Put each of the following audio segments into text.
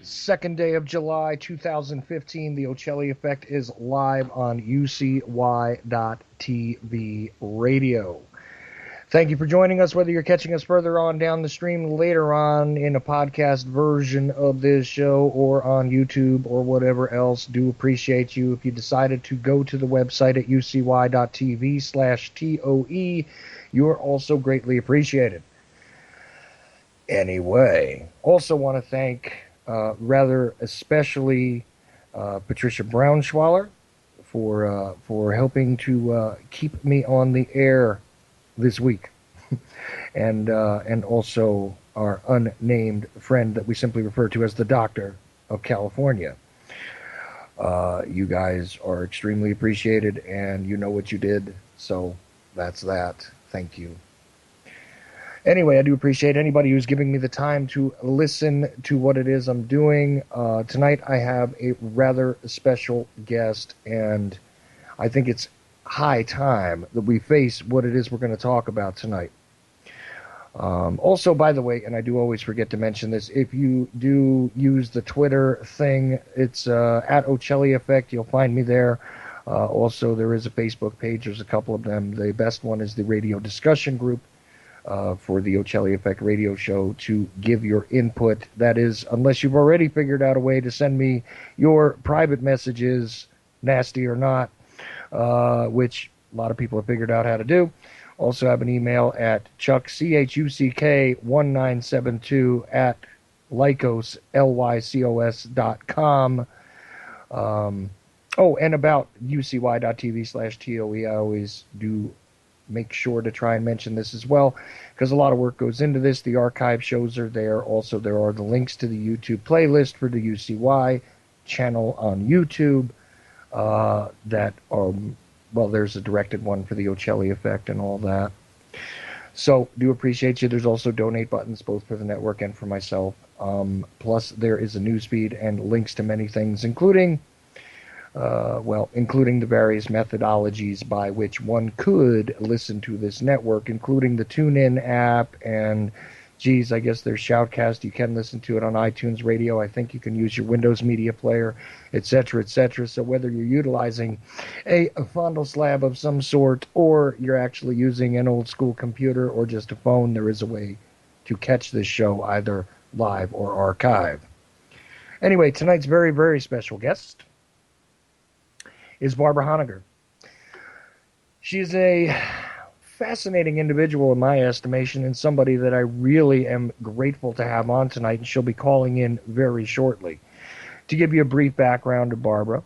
Second day of July 2015, the Ochelli Effect is live on UCY.TV radio. Thank you for joining us, whether you're catching us further on down the stream later on in a podcast version of this show or on YouTube or whatever else. Do appreciate you. If you decided to go to the website at ucy.tv/TOE, you're also greatly appreciated. Anyway, also want to thank rather especially Patricia Braunschweiler for helping to keep me on the air this week, and also our unnamed friend that we simply refer to as the Doctor of California. You guys are extremely appreciated, and you know what you did, so that's that. Thank you. Anyway, I do appreciate anybody who's giving me the time to listen to what it is I'm doing. Tonight I have a rather special guest, and I think it's high time that we face what it is we're going to talk about tonight. Also, by the way, and I do always forget to mention this, if you do use the Twitter thing, it's at Ochelli Effect. You'll find me there. Also, there is a Facebook page. There's a couple of them. The best one is the radio discussion group for the Ochelli Effect radio show to give your input. That is, unless you've already figured out a way to send me your private messages, nasty or not, which a lot of people have figured out how to do. Also have an email at Chuck, CHUCK1972 at Lycos, LYCOS.com. And about UCY.TV/TOE, I always do make sure to try and mention this as well, because a lot of work goes into this. The archive shows are there. Also, there are the links to the YouTube playlist for the UCY channel on YouTube that are, well, there's a directed one for the Ochelli Effect and all that. So, do appreciate you. There's also donate buttons, both for the network and for myself. Plus, there is a newsfeed and links to many things, including the various methodologies by which one could listen to this network, including the TuneIn app, and, geez, I guess there's Shoutcast. You can listen to it on iTunes Radio. I think you can use your Windows Media Player, etc., etc. So whether you're utilizing a fondle slab of some sort, or you're actually using an old school computer or just a phone, there is a way to catch this show either live or archive. Anyway, tonight's very, very special guest is Barbara Honegger. She's a fascinating individual in my estimation, and somebody that I really am grateful to have on tonight, and she'll be calling in very shortly. To give you a brief background of Barbara,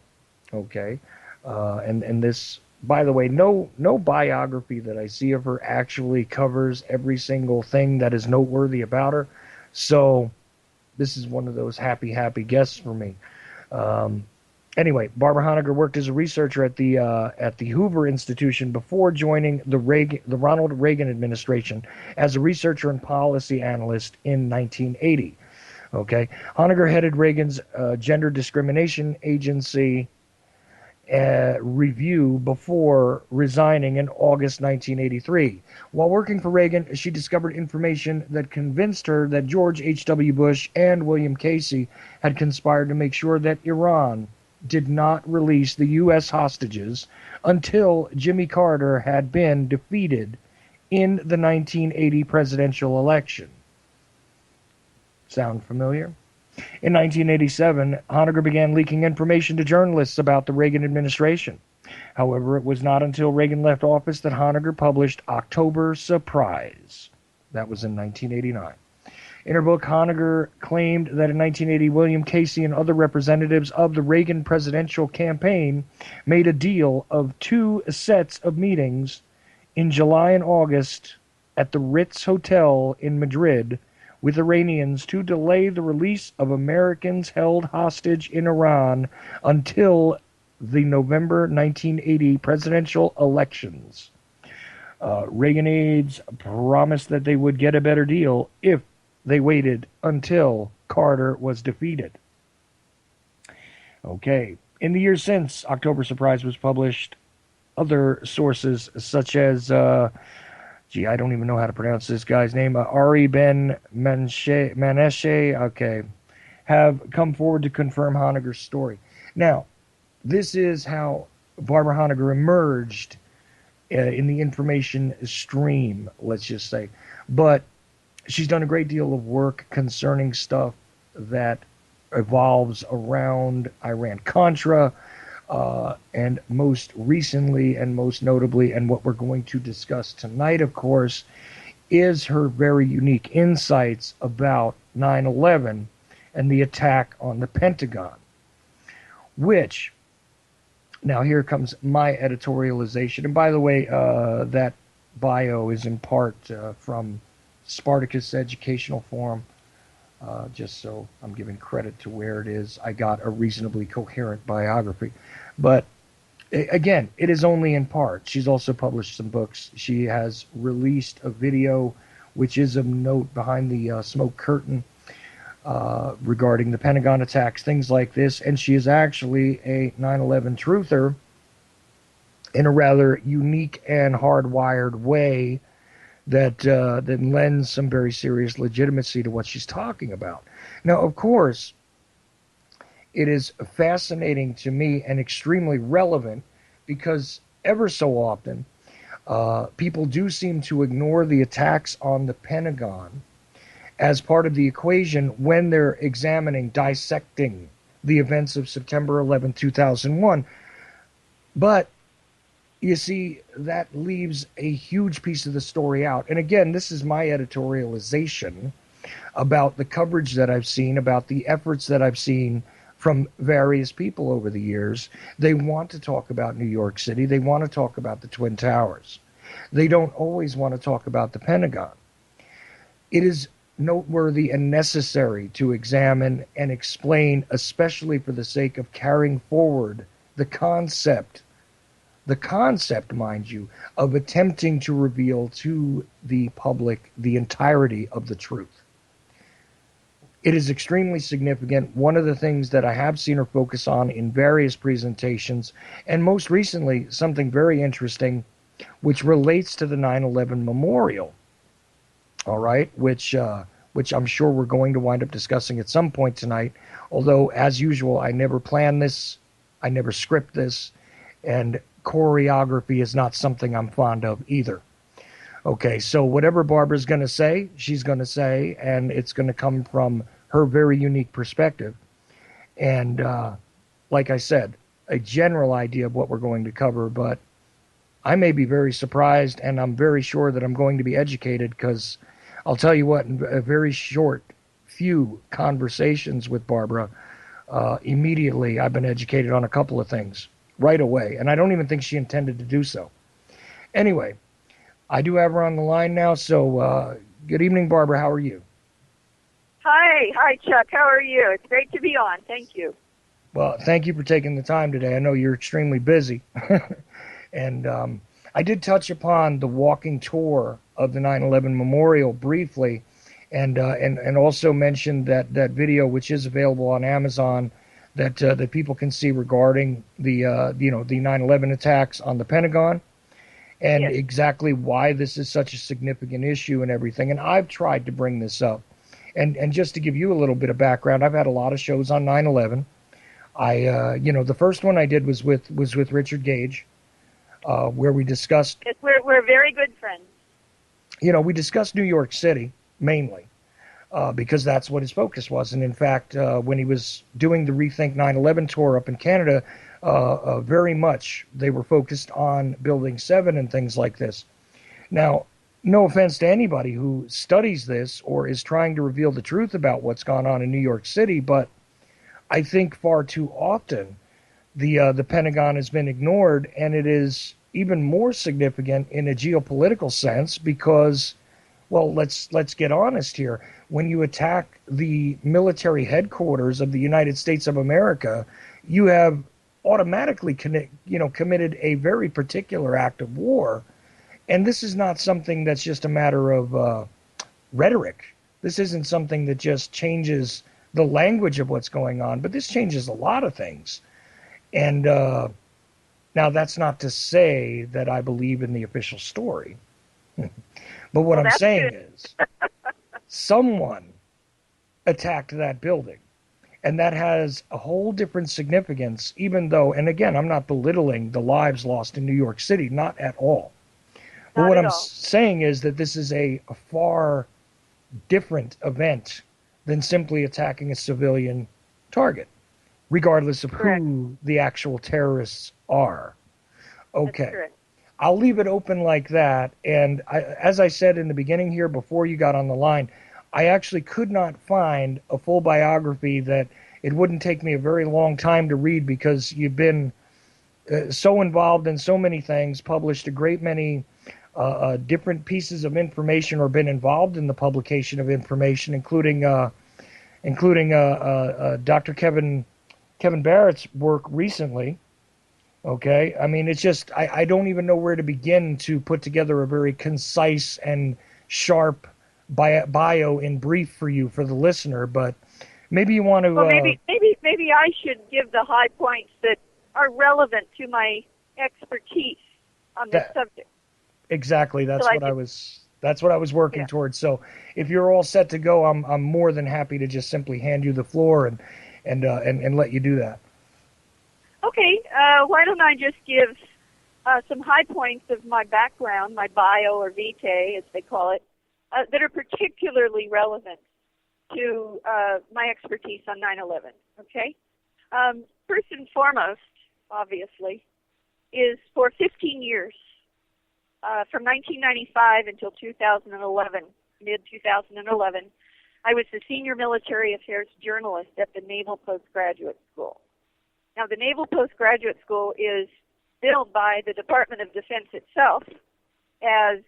okay, and this by the way, no biography that I see of her actually covers every single thing that is noteworthy about her. So this is one of those happy guests for me. Um, anyway, Barbara Honegger worked as a researcher at the Hoover Institution before joining the Ronald Reagan administration as a researcher and policy analyst in 1980. Okay, Honegger headed Reagan's gender discrimination agency review before resigning in August 1983. While working for Reagan, she discovered information that convinced her that George H.W. Bush and William Casey had conspired to make sure that Iran did not release the U.S. hostages until Jimmy Carter had been defeated in the 1980 presidential election. Sound familiar? In 1987, Honegger began leaking information to journalists about the Reagan administration. However, it was not until Reagan left office that Honegger published October Surprise. That was in 1989. In her book, Honegger claimed that in 1980, William Casey and other representatives of the Reagan presidential campaign made a deal of 2 sets of meetings in July and August at the Ritz Hotel in Madrid with Iranians to delay the release of Americans held hostage in Iran until the November 1980 presidential elections. Reagan aides promised that they would get a better deal if they waited until Carter was defeated. Okay. In the years since October Surprise was published, other sources such as I don't even know how to pronounce this guy's name. Ari Ben Maneshe, okay, have come forward to confirm Honegger's story. Now, this is how Barbara Honegger emerged in the information stream, let's just say. But she's done a great deal of work concerning stuff that evolves around Iran-Contra, and most recently and most notably, and what we're going to discuss tonight, of course, is her very unique insights about 9/11 and the attack on the Pentagon, which, now here comes my editorialization. And by the way, that bio is in part from Spartacus Educational Forum. Just so I'm giving credit to where it is, I got a reasonably coherent biography. But again, it is only in part. She's also published some books. She has released a video, which is of note behind the smoke curtain, regarding the Pentagon attacks, things like this. And she is actually a 9/11 truther in a rather unique and hardwired way that lends some very serious legitimacy to what she's talking about. Now, of course, it is fascinating to me and extremely relevant because ever so often people do seem to ignore the attacks on the Pentagon as part of the equation when they're dissecting the events of September 11, 2001. But you see, that leaves a huge piece of the story out. And again, this is my editorialization about the coverage that I've seen, about the efforts that I've seen from various people over the years. They want to talk about New York City. They want to talk about the Twin Towers. They don't always want to talk about the Pentagon. It is noteworthy and necessary to examine and explain, especially for the sake of carrying forward the concept, mind you, of attempting to reveal to the public the entirety of the truth. It is extremely significant. One of the things that I have seen her focus on in various presentations, and most recently, something very interesting, which relates to the 9/11 memorial, all right, which I'm sure we're going to wind up discussing at some point tonight, although, as usual, I never plan this, I never script this, and choreography is not something I'm fond of either. Okay, so whatever Barbara's going to say, she's going to say, and it's going to come from her very unique perspective. And like I said, a general idea of what we're going to cover, but I may be very surprised, and I'm very sure that I'm going to be educated, because I'll tell you what, in a very short few conversations with Barbara, immediately I've been educated on a couple of things. right away, and I don't even think she intended to do so. Anyway, I do have her on the line now, so good evening, Barbara. How are you? Hi, Chuck. How are you? It's great to be on. Thank you. Well, thank you for taking the time today. I know you're extremely busy. And I did touch upon the walking tour of the 9/11 memorial briefly, and also mentioned that video, which is available on Amazon, that people can see regarding the 9/11 attacks on the Pentagon, and Yes. exactly why this is such a significant issue and everything. And I've tried to bring this up, and just to give you a little bit of background, I've had a lot of shows on 9/11. The first one I did was with Richard Gage, where we discussed, Yes, we're very good friends. we discussed New York City mainly, because that's what his focus was. And in fact, when he was doing the Rethink 9/11 tour up in Canada, very much they were focused on Building 7 and things like this. Now, no offense to anybody who studies this or is trying to reveal the truth about what's gone on in New York City, but I think far too often the Pentagon has been ignored, and it is even more significant in a geopolitical sense because, well, let's get honest here. When you attack the military headquarters of the United States of America, you have automatically committed a very particular act of war, and this is not something that's just a matter of rhetoric. This isn't something that just changes the language of what's going on, but this changes a lot of things. And now that's not to say that I believe in the official story. But what Well, I'm that's saying good. is someone attacked that building. And that has a whole different significance, even though, and again, I'm not belittling the lives lost in New York City, not at all. But Not what at I'm all. saying is that this is a far different event than simply attacking a civilian target, regardless of Correct. who the actual terrorists are. That's Okay. correct. I'll leave it open like that. And as I said in the beginning here, before you got on the line, I actually could not find a full biography that it wouldn't take me a very long time to read because you've been so involved in so many things, published a great many different pieces of information, or been involved in the publication of information, including Dr. Kevin Barrett's work recently. Okay, I mean, it's just I don't even know where to begin to put together a very concise and sharp bio in brief for you, for the listener. But maybe you want to Well, maybe I should give the high points that are relevant to my expertise on this that subject. exactly. So That's I what I could, was. That's what I was working yeah. towards. So if you're all set to go, I'm more than happy to just simply hand you the floor and let you do that. Okay. Why don't I just give some high points of my background, my bio or vitae, as they call it, that are particularly relevant to my expertise on 9/11. Okay. First and foremost, obviously, is for 15 years, from 1995 until 2011, mid 2011, I was the senior military affairs journalist at the Naval Postgraduate School. Now, the Naval Postgraduate School is built by the Department of Defense itself as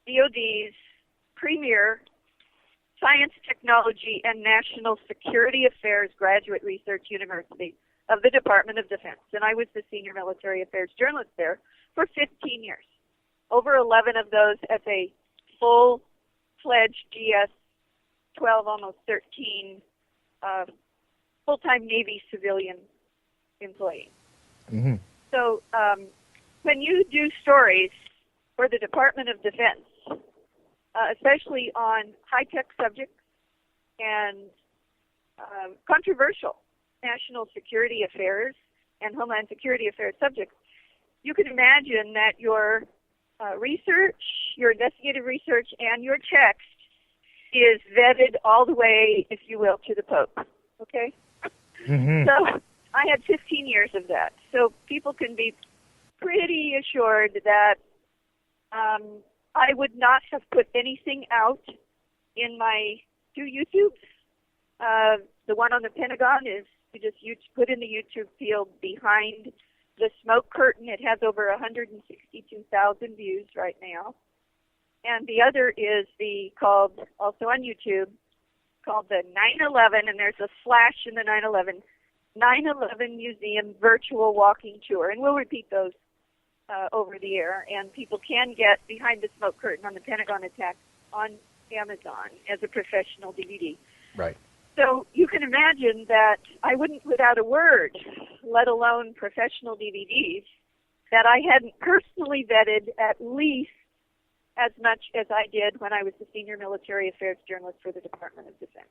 DoD's premier science, technology, and national security affairs graduate research university of the Department of Defense. And I was the senior military affairs journalist there for 15 years. Over 11 of those as a full-fledged GS-12, almost 13, full-time Navy civilian employee. Mm-hmm. So when you do stories for the Department of Defense, especially on high-tech subjects and controversial national security affairs and homeland security affairs subjects, you can imagine that your research, your investigative research, and your text is vetted all the way, if you will, to the Pope. Okay? Mm-hmm. So I had 15 years of that. So people can be pretty assured that I would not have put anything out in my two YouTubes. The one on the Pentagon is you just put in the YouTube field behind The Smoke Curtain. It has over 162,000 views right now. And the other is called, also on YouTube, called the 9/11, and there's a slash in the 9/11, 9/11 Museum Virtual Walking Tour. And we'll repeat those over the air. And people can get Behind the Smoke Curtain on the Pentagon attack on Amazon as a professional DVD. Right. So you can imagine that I wouldn't put out a word, let alone professional DVDs, that I hadn't personally vetted at least as much as I did when I was the senior military affairs journalist for the Department of Defense.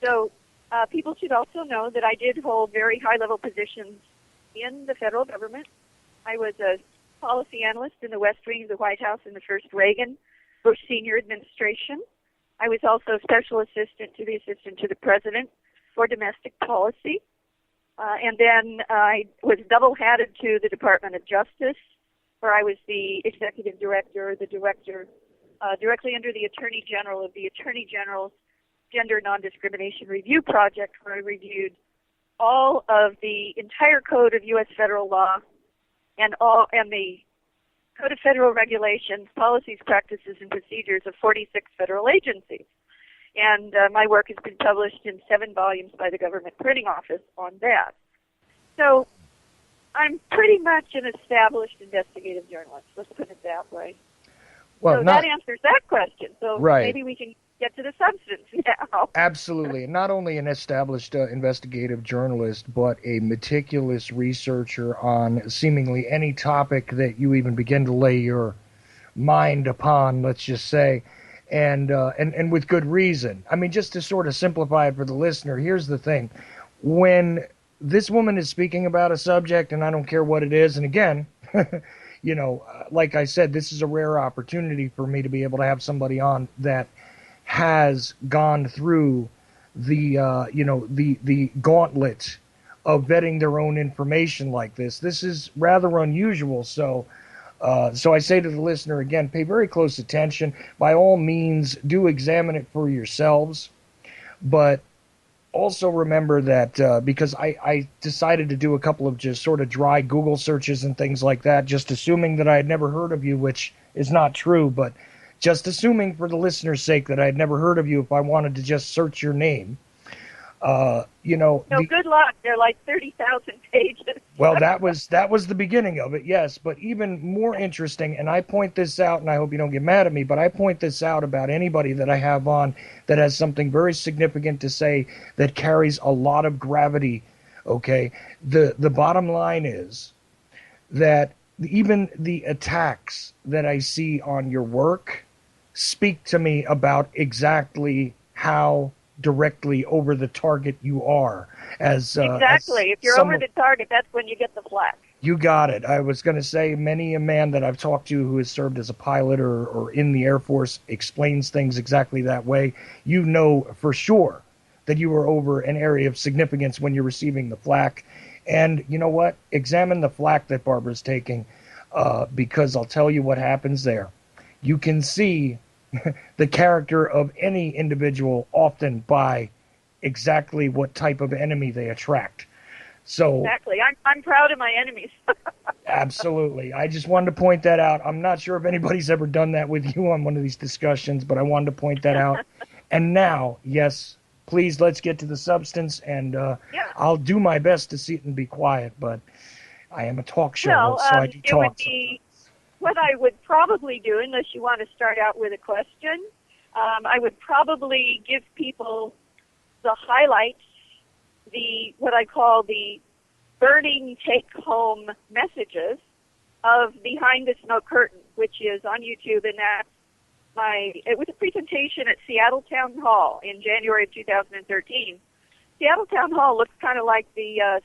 So people should also know that I did hold very high-level positions in the federal government. I was a policy analyst in the West Wing of the White House in the first Reagan Bush Senior Administration. I was also a special assistant to the President for domestic policy. And then I was double-hatted to the Department of Justice, where I was the executive director, directly under the Attorney General of the Attorney General's Gender Non-Discrimination Review Project, where I reviewed all of the entire code of U.S. federal law and the Code of Federal Regulations, Policies, Practices, and Procedures of 46 federal agencies. And my work has been published in 7 volumes by the Government Printing Office on that. So I'm pretty much an established investigative journalist, let's put it that way. Well, so that answers that question. So right. Maybe we can get to the substance now. Absolutely. Not only an established investigative journalist, but a meticulous researcher on seemingly any topic that you even begin to lay your mind upon, let's just say, and with good reason. I mean, just to sort of simplify it for the listener, here's the thing. When this woman is speaking about a subject, and I don't care what it is, and again, you know, like I said, this is a rare opportunity for me to be able to have somebody on that has gone through the gauntlet of vetting their own information like this. This is rather unusual. So I say to the listener again, pay very close attention. By all means, do examine it for yourselves. But also remember that because I decided to do a couple of just sort of dry Google searches and things like that, just assuming that I had never heard of you, which is not true, but just assuming for the listener's sake that I had never heard of you if I wanted to just search your name. No, good luck. They're like 30,000 pages. Well, that was the beginning of it, yes. But even more interesting, and I point this out, and I hope you don't get mad at me, but I point this out about anybody that I have on that has something very significant to say that carries a lot of gravity, okay? The bottom line is that even the attacks that I see on your work speak to me about exactly how directly over the target you are. Exactly. If you're over the target, that's when you get the flack. You got it. I was going to say many a man that I've talked to who has served as a pilot or in the Air Force explains things exactly that way. You know for sure that you are over an area of significance when you're receiving the flack. And you know what? Examine the flack that Barbara's taking because I'll tell you what happens there. You can see the character of any individual often by exactly what type of enemy they attract. So exactly. I'm proud of my enemies. Absolutely. I just wanted to point that out. I'm not sure if anybody's ever done that with you on one of these discussions, but I wanted to point that out. And now, yes, please, let's get to the substance, and I'll do my best to sit and be quiet, but I am a talk show, so I do talk. What I would probably do, unless you want to start out with a question, I would probably give people the highlights, what I call the burning take-home messages of Behind the Smoke Curtain, which is on YouTube, and it was a presentation at Seattle Town Hall in January of 2013. Seattle Town Hall looks kind of like the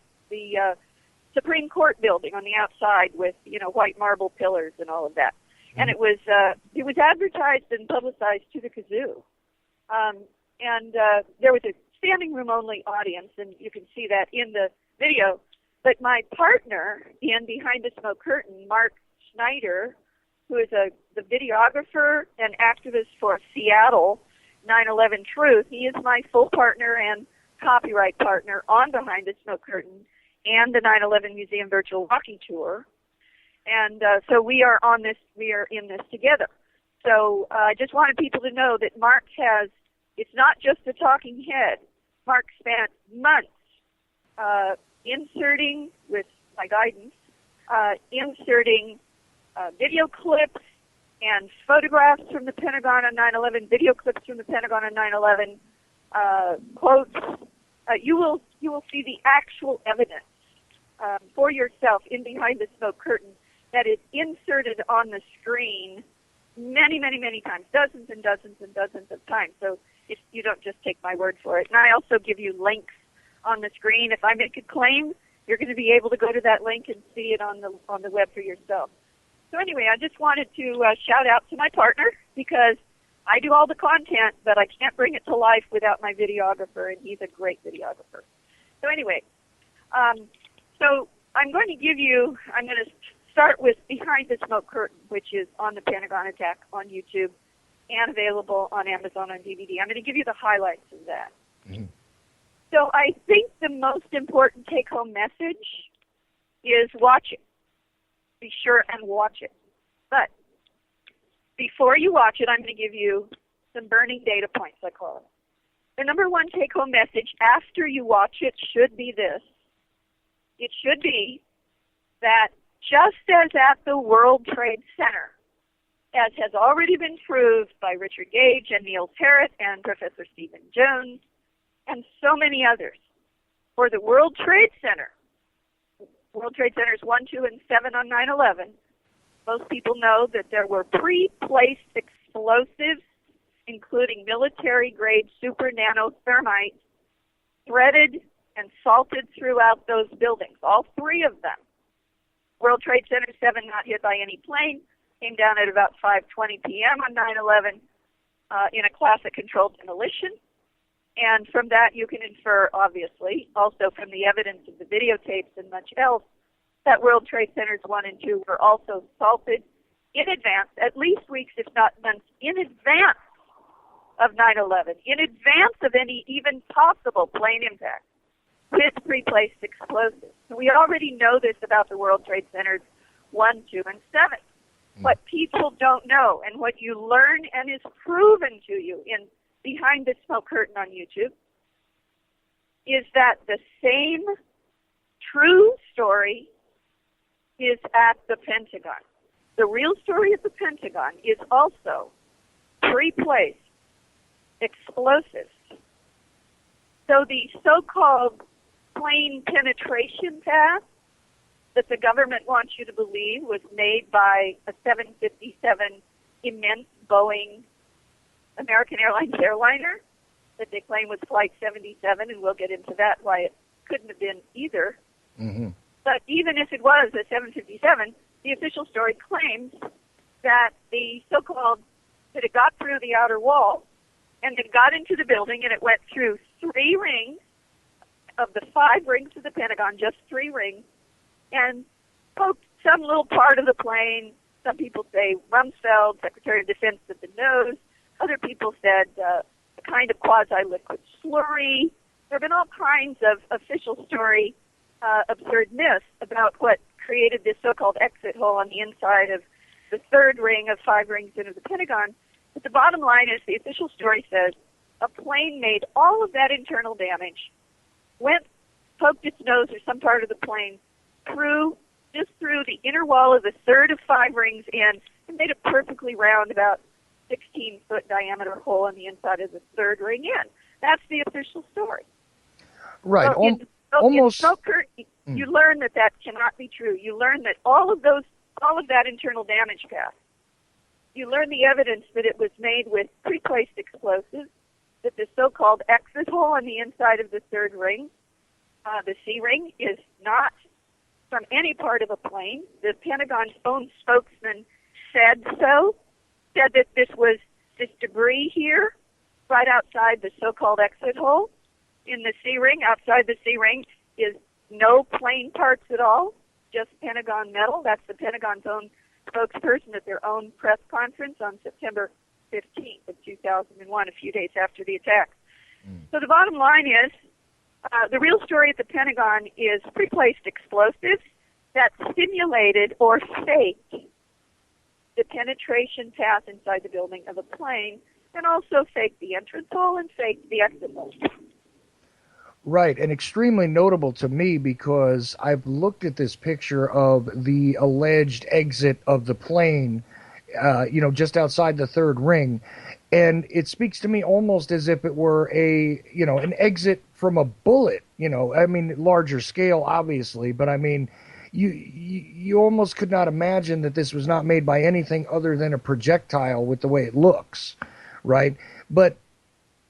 Supreme Court building on the outside with, white marble pillars and all of that. And it was advertised and publicized to the kazoo. And there was a standing room only audience, and you can see that in the video. But my partner in Behind the Smoke Curtain, Mark Schneider, who is the videographer and activist for Seattle 9/11 Truth, he is my full partner and copyright partner on Behind the Smoke Curtain. and the 9/11 Museum Virtual Walking Tour. And so we are in this together. So I just wanted people to know that Mark it's not just a talking head. Mark spent months inserting, with my guidance, inserting video clips and photographs from the Pentagon on 9/11, video clips from the Pentagon on 9/11, quotes. You will see the actual evidence for yourself in Behind the Smoke Curtain that is inserted on the screen many, many, many times, dozens and dozens and dozens of times. So you don't just take my word for it. And I also give you links on the screen. If I make a claim, you're going to be able to go to that link and see it on the web for yourself. So anyway, I just wanted to shout out to my partner, because I do all the content, but I can't bring it to life without my videographer, and he's a great videographer. So anyway, so I'm going to start with Behind the Smoke Curtain, which is on the Pentagon attack on YouTube and available on Amazon on DVD. I'm going to give you the highlights of that. Mm-hmm. So I think the most important take-home message is watch it. Be sure and watch it. But before you watch it, I'm going to give you some burning data points, I call it. The number one take-home message after you watch it should be this. It should be that just as at the World Trade Center, as has already been proved by Richard Gage and Neil Parrott and Professor Stephen Jones and so many others, for the World Trade Center, World Trade Centers 1, 2, and 7 on 9/11, most people know that there were pre-placed explosives, including military-grade super nanothermite, threaded and salted throughout those buildings, all three of them. World Trade Center 7 not hit by any plane, came down at about 5:20 p.m. on 9/11 in a classic controlled demolition. And from that you can infer, obviously, also from the evidence of the videotapes and much else, that World Trade Centers 1 and 2 were also salted in advance, at least weeks, if not months, in advance of 9/11, in advance of any even possible plane impact, with pre-placed explosives. So we already know this about the World Trade Centers 1, 2, and 7. What people don't know, and what you learn and is proven to you in Behind the Smoke Curtain on YouTube, is that the same true story is at the Pentagon. The real story at the Pentagon is also pre-placed explosives. So the so-called plane penetration path that the government wants you to believe was made by a 757 immense Boeing American Airlines airliner that they claim was Flight 77, and we'll get into that, why it couldn't have been either. Mm-hmm. But even if it was a 757, the official story claims that that it got through the outer wall, and it got into the building, and it went through 3 rings of the 5 rings of the Pentagon, just 3 rings, and poked some little part of the plane. Some people say Rumsfeld, Secretary of Defense, at the nose. Other people said a kind of quasi-liquid slurry. There have been all kinds of official story absurd myths about what created this so-called exit hole on the inside of the 3rd ring of 5 rings into the Pentagon. But the bottom line is the official story says a plane made all of that internal damage, poked its nose or some part of the plane through the inner wall of the 3rd of 5 rings in, and made a perfectly round, about 16-foot diameter hole on the inside of the 3rd ring in. That's the official story. Right. So in Smoke Curtain, you learn that cannot be true. You learn that all of that internal damage path. You learn the evidence that it was made with pre-placed explosives, that the so-called exit hole on the inside of the 3rd ring, the C ring, is not from any part of a plane. The Pentagon's own spokesman said that this debris here, right outside the so-called exit hole in the C ring, outside the C ring, is no plane parts at all, just Pentagon metal. That's the Pentagon's own spokesperson at their own press conference on September 15th of 2001, a few days after the attack. So the bottom line is The real story at the Pentagon is pre-placed explosives that simulated or faked the penetration path inside the building of a plane, and also faked the entrance hole and faked the exit hole. Right, and extremely notable to me because I've looked at this picture of the alleged exit of the plane, just outside the third ring, and it speaks to me almost as if it were an exit from a bullet. I mean, larger scale, obviously, but I mean, you almost could not imagine that this was not made by anything other than a projectile with the way it looks, right? But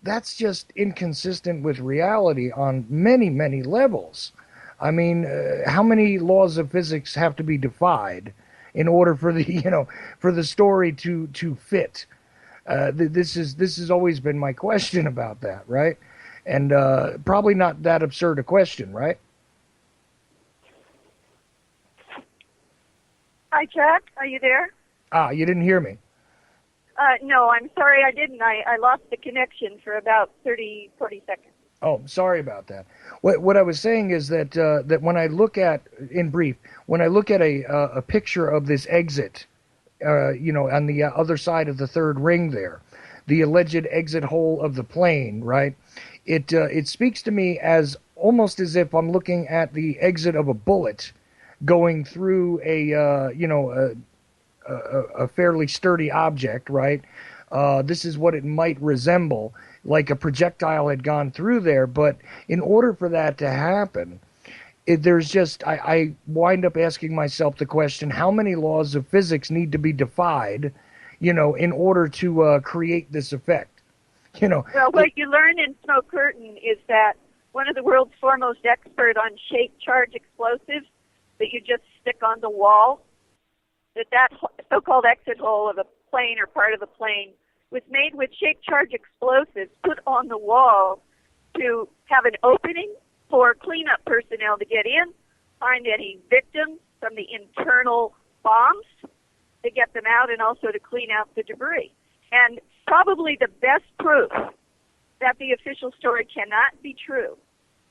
that's just inconsistent with reality on many, many levels. I mean, how many laws of physics have to be defied in order for the story to fit? This has always been my question about that, right? And probably not that absurd a question, right? Hi, Chuck. Are you there? You didn't hear me. No, I'm sorry I didn't. I lost the connection for about 40 seconds. Oh, sorry about that. What I was saying is that when I look at, in brief, when I look at a picture of this exit, on the other side of the third ring there, the alleged exit hole of the plane, right? It speaks to me as almost as if I'm looking at the exit of a bullet going through a fairly sturdy object, right? This is what it might resemble, like a projectile had gone through there. But in order for that to happen, I wind up asking myself the question: how many laws of physics need to be defied, in order to create this effect? Well, what you learn in Smoke Curtain is that one of the world's foremost expert on shape charge explosives that you just stick on the wall, that so-called exit hole of a plane or part of the plane was made with shape charge explosives put on the wall to have an opening for cleanup personnel to get in, find any victims from the internal bombs, to get them out, and also to clean out the debris. And probably the best proof that the official story cannot be true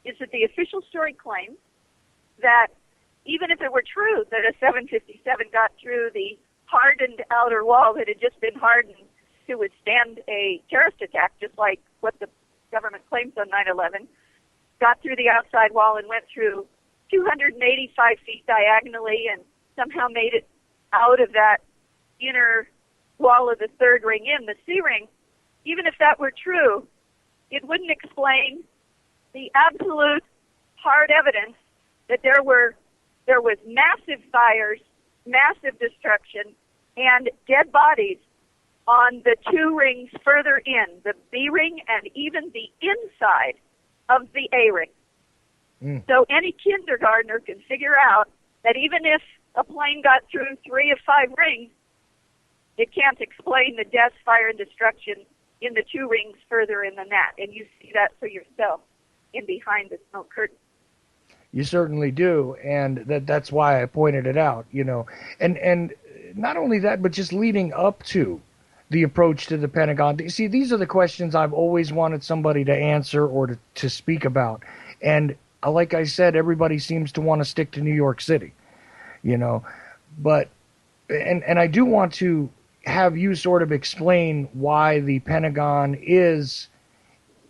is that the official story claims that even if it were true that a 757 got through the hardened outer wall that had just been hardened to withstand a terrorist attack, just like what the government claims on 9/11, got through the outside wall and went through 285 feet diagonally and somehow made it out of that inner wall of the third ring in, the C ring, even if that were true, it wouldn't explain the absolute hard evidence that there was massive fires, massive destruction, and dead bodies on the two rings further in, the B ring and even the inside of the A ring. So any kindergartner can figure out that even if a plane got through 3 of 5 rings, it can't explain the death, fire, and destruction in the 2 rings further in the net. And you see that for yourself in Behind the Smoke Curtain. You certainly do, and that's why I pointed it out, And not only that, but just leading up to the approach to the Pentagon. See, these are the questions I've always wanted somebody to answer or to speak about. And like I said, everybody seems to want to stick to New York City, But, and I do want to have you sort of explain why the Pentagon is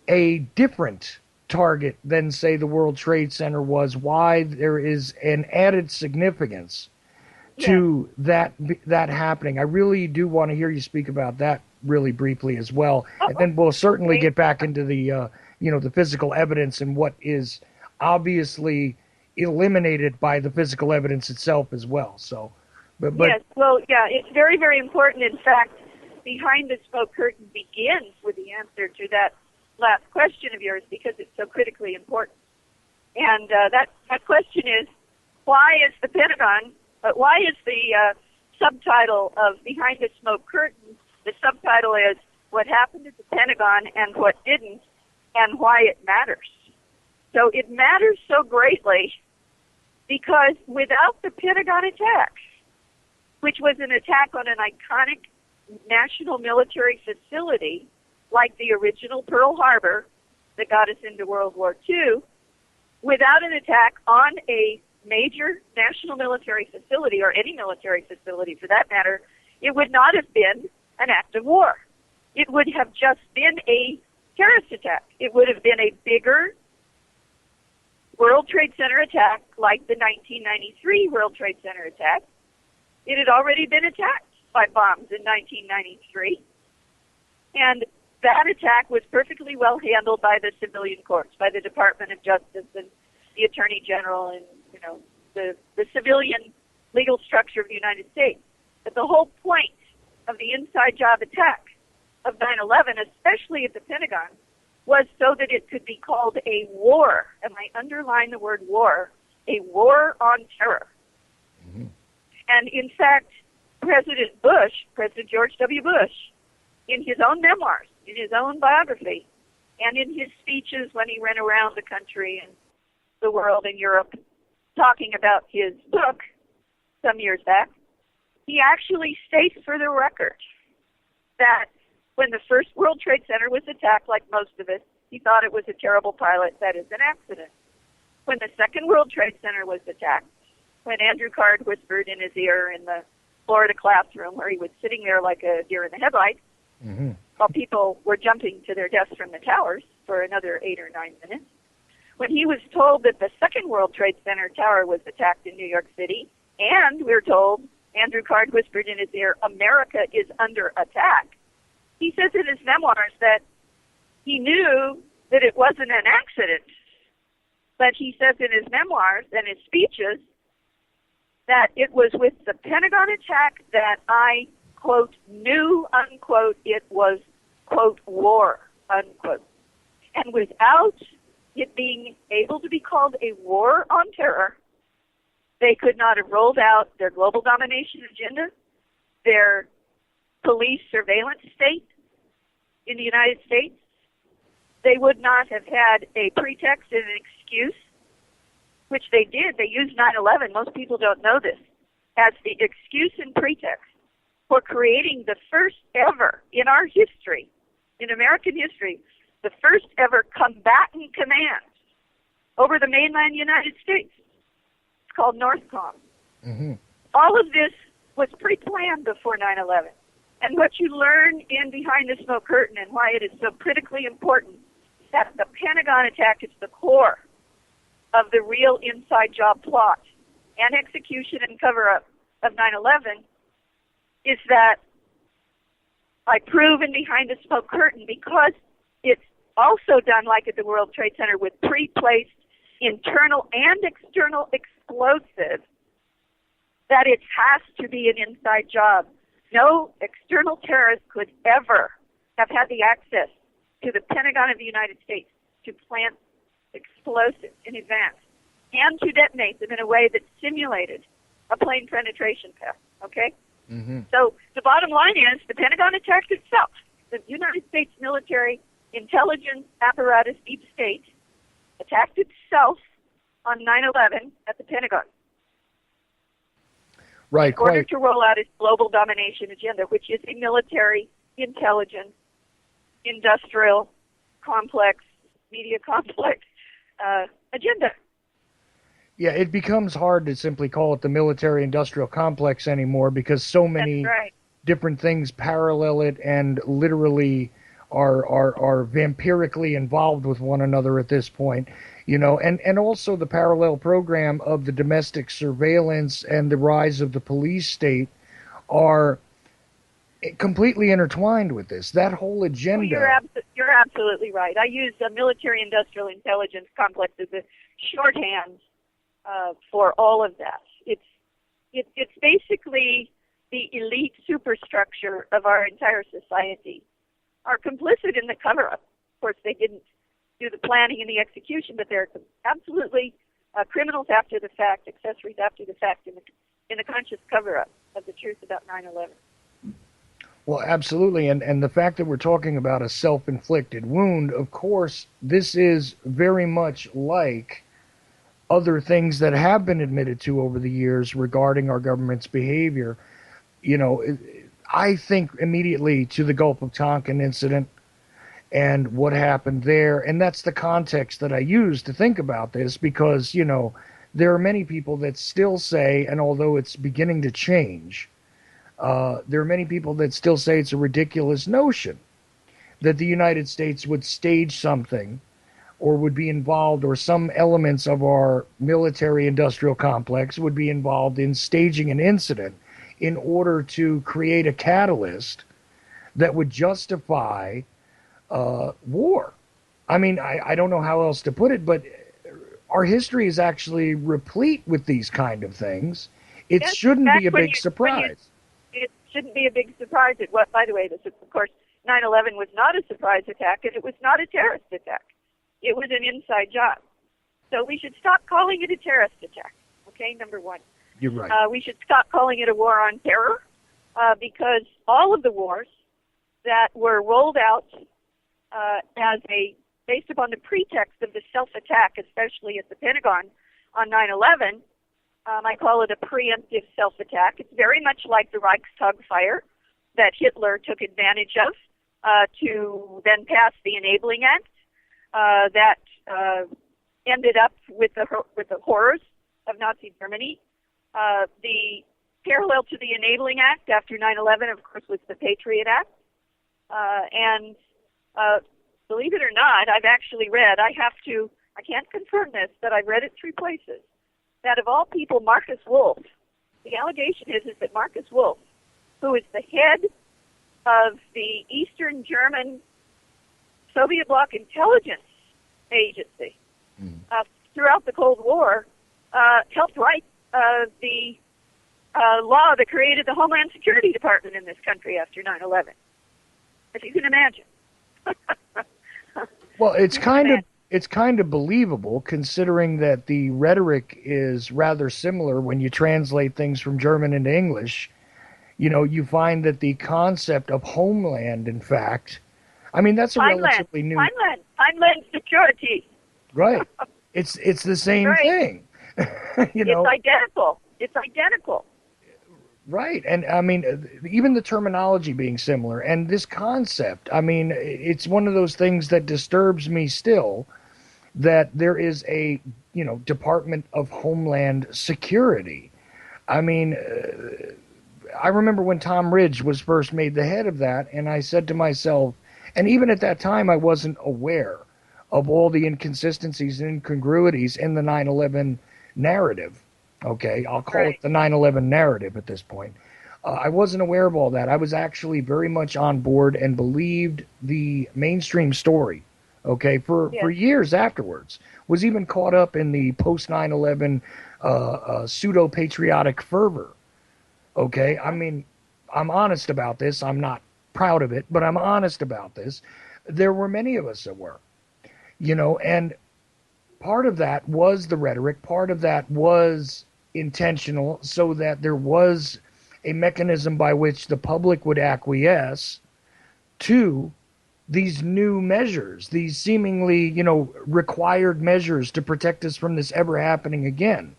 a different target than, say, the World Trade Center was, why there is an added significance to that happening. I really do want to hear you speak about that really briefly as well. And then we'll certainly get back into the, the physical evidence and what is obviously eliminated by the physical evidence itself as well. So, but yes, well, yeah, it's very, very important. In fact, Behind the Smoke Curtain begins with the answer to that last question of yours because it's so critically important. And that question is, why is the Pentagon, why is the subtitle of Behind the Smoke Curtain, the subtitle is What Happened at the Pentagon and What Didn't, and Why It Matters. So it matters so greatly because without the Pentagon attacks, which was an attack on an iconic national military facility like the original Pearl Harbor that got us into World War II, without an attack on a major national military facility, or any military facility for that matter, it would not have been an act of war. It would have just been a terrorist attack. It would have been a bigger World Trade Center attack like the 1993 World Trade Center attack. It had already been attacked by bombs in 1993. And that attack was perfectly well handled by the civilian courts, by the Department of Justice and the Attorney General and, the civilian legal structure of the United States. But the whole point of the inside job attack of 9/11, especially at the Pentagon, was so that it could be called a war, and I underline the word war, a war on terror. Mm-hmm. And in fact, President George W. Bush, in his own memoirs, in his own biography, and in his speeches when he ran around the country and the world and Europe talking about his book some years back, he actually states for the record that when the first World Trade Center was attacked, like most of us, he thought it was a terrible pilot, that is, an accident. When the second World Trade Center was attacked, when Andrew Card whispered in his ear in the Florida classroom where he was sitting there like a deer in the headlights, mm-hmm. while people were jumping to their deaths from the towers for another 8 or 9 minutes, when he was told that the second World Trade Center tower was attacked in New York City, and we're told, Andrew Card whispered in his ear, America is under attack, he says in his memoirs that he knew that it wasn't an accident, but he says in his memoirs and his speeches that it was with the Pentagon attack that I, quote, knew, unquote, it was, quote, war, unquote. And without it being able to be called a war on terror, they could not have rolled out their global domination agenda, their police surveillance state in the United States. They would not have had a pretext and an excuse, which they did. They used 9/11. Most people don't know this, as the excuse and pretext for creating the first ever in our history, in American history, the first ever combatant command over the mainland United States. It's called NORTHCOM. Mm-hmm. All of this was pre-planned before 9/11. And what you learn in Behind the Smoke Curtain and why it is so critically important that the Pentagon attack is the core of the real inside job plot and execution and cover-up of 9/11 is that I prove in Behind the Smoke Curtain, because it's also done like at the World Trade Center with pre-placed internal and external explosives, that it has to be an inside job. No external terrorist could ever have had the access to the Pentagon of the United States to plant explosives in advance and to detonate them in a way that simulated a plane penetration path, okay? Mm-hmm. So the bottom line is the Pentagon attacked itself. The United States military intelligence apparatus, deep state, attacked itself on 9/11 at the Pentagon. Right, in order to roll out its global domination agenda, which is a military, intelligence, industrial, complex, media complex agenda. Yeah, it becomes hard to simply call it the military-industrial complex anymore because so many different things parallel it and literally are vampirically involved with one another at this point. You know, and also the parallel program of the domestic surveillance and the rise of the police state are completely intertwined with this. That whole agenda. Well, you're absolutely right. I use a military-industrial intelligence complex as a shorthand for all of that. It's basically the elite superstructure of our entire society are complicit in the cover-up. Of course, they didn't do the planning and the execution, but they're absolutely criminals after the fact, accessories after the fact in the conscious cover-up of the truth about 9/11. Well, absolutely, and the fact that we're talking about a self-inflicted wound, of course, this is very much like other things that have been admitted to over the years regarding our government's behavior. You know, I think immediately to the Gulf of Tonkin incident, and what happened there. And that's the context that I use to think about this because, there are many people that still say, and although it's beginning to change, there are many people that still say it's a ridiculous notion that the United States would stage something or would be involved, or some elements of our military industrial complex would be involved in staging an incident in order to create a catalyst that would justify war. I mean, I don't know how else to put it, but our history is actually replete with these kind of things. It shouldn't be a big surprise. It shouldn't be a big surprise. It was, by the way, of course, 9/11 was not a surprise attack, and it was not a terrorist attack. It was an inside job. So we should stop calling it a terrorist attack, okay, number one. You're right. We should stop calling it a war on terror because all of the wars that were rolled out based upon the pretext of the self-attack, especially at the Pentagon on 9/11, I call it a preemptive self-attack. It's very much like the Reichstag fire that Hitler took advantage of to then pass the Enabling Act that ended up with the horrors of Nazi Germany. The parallel to the Enabling Act after 9/11, of course, was the Patriot Act. And believe it or not, I've actually read, I can't confirm this, but I've read it 3 places, that of all people, Marcus Wolf, the allegation is that Marcus Wolf, who is the head of the Eastern German Soviet bloc intelligence agency throughout the Cold War, helped write the law that created the Homeland Security Department in this country after 9/11. If you can imagine. Well, it's kind of believable considering that the rhetoric is rather similar when you translate things from German into English. You find that the concept of homeland, in fact, I mean, that's a relatively new... Homeland security. Right. It's the same thing. It's identical. Right. And I mean, even the terminology being similar and this concept, I mean, it's one of those things that disturbs me still, that there is a, Department of Homeland Security. I mean, I remember when Tom Ridge was first made the head of that, and I said to myself, and even at that time I wasn't aware of all the inconsistencies and incongruities in the 9/11 narrative. Okay, I'll call it the 9/11 narrative at this point. I wasn't aware of all that. I was actually very much on board and believed the mainstream story, okay, for years afterwards. Was even caught up in the post-9/11 pseudo-patriotic fervor, okay? I mean, I'm honest about this. I'm not proud of it, but I'm honest about this. There were many of us that were, and part of that was the rhetoric. Part of that was intentional so that there was a mechanism by which the public would acquiesce to these new measures, these seemingly, required measures to protect us from this ever happening again.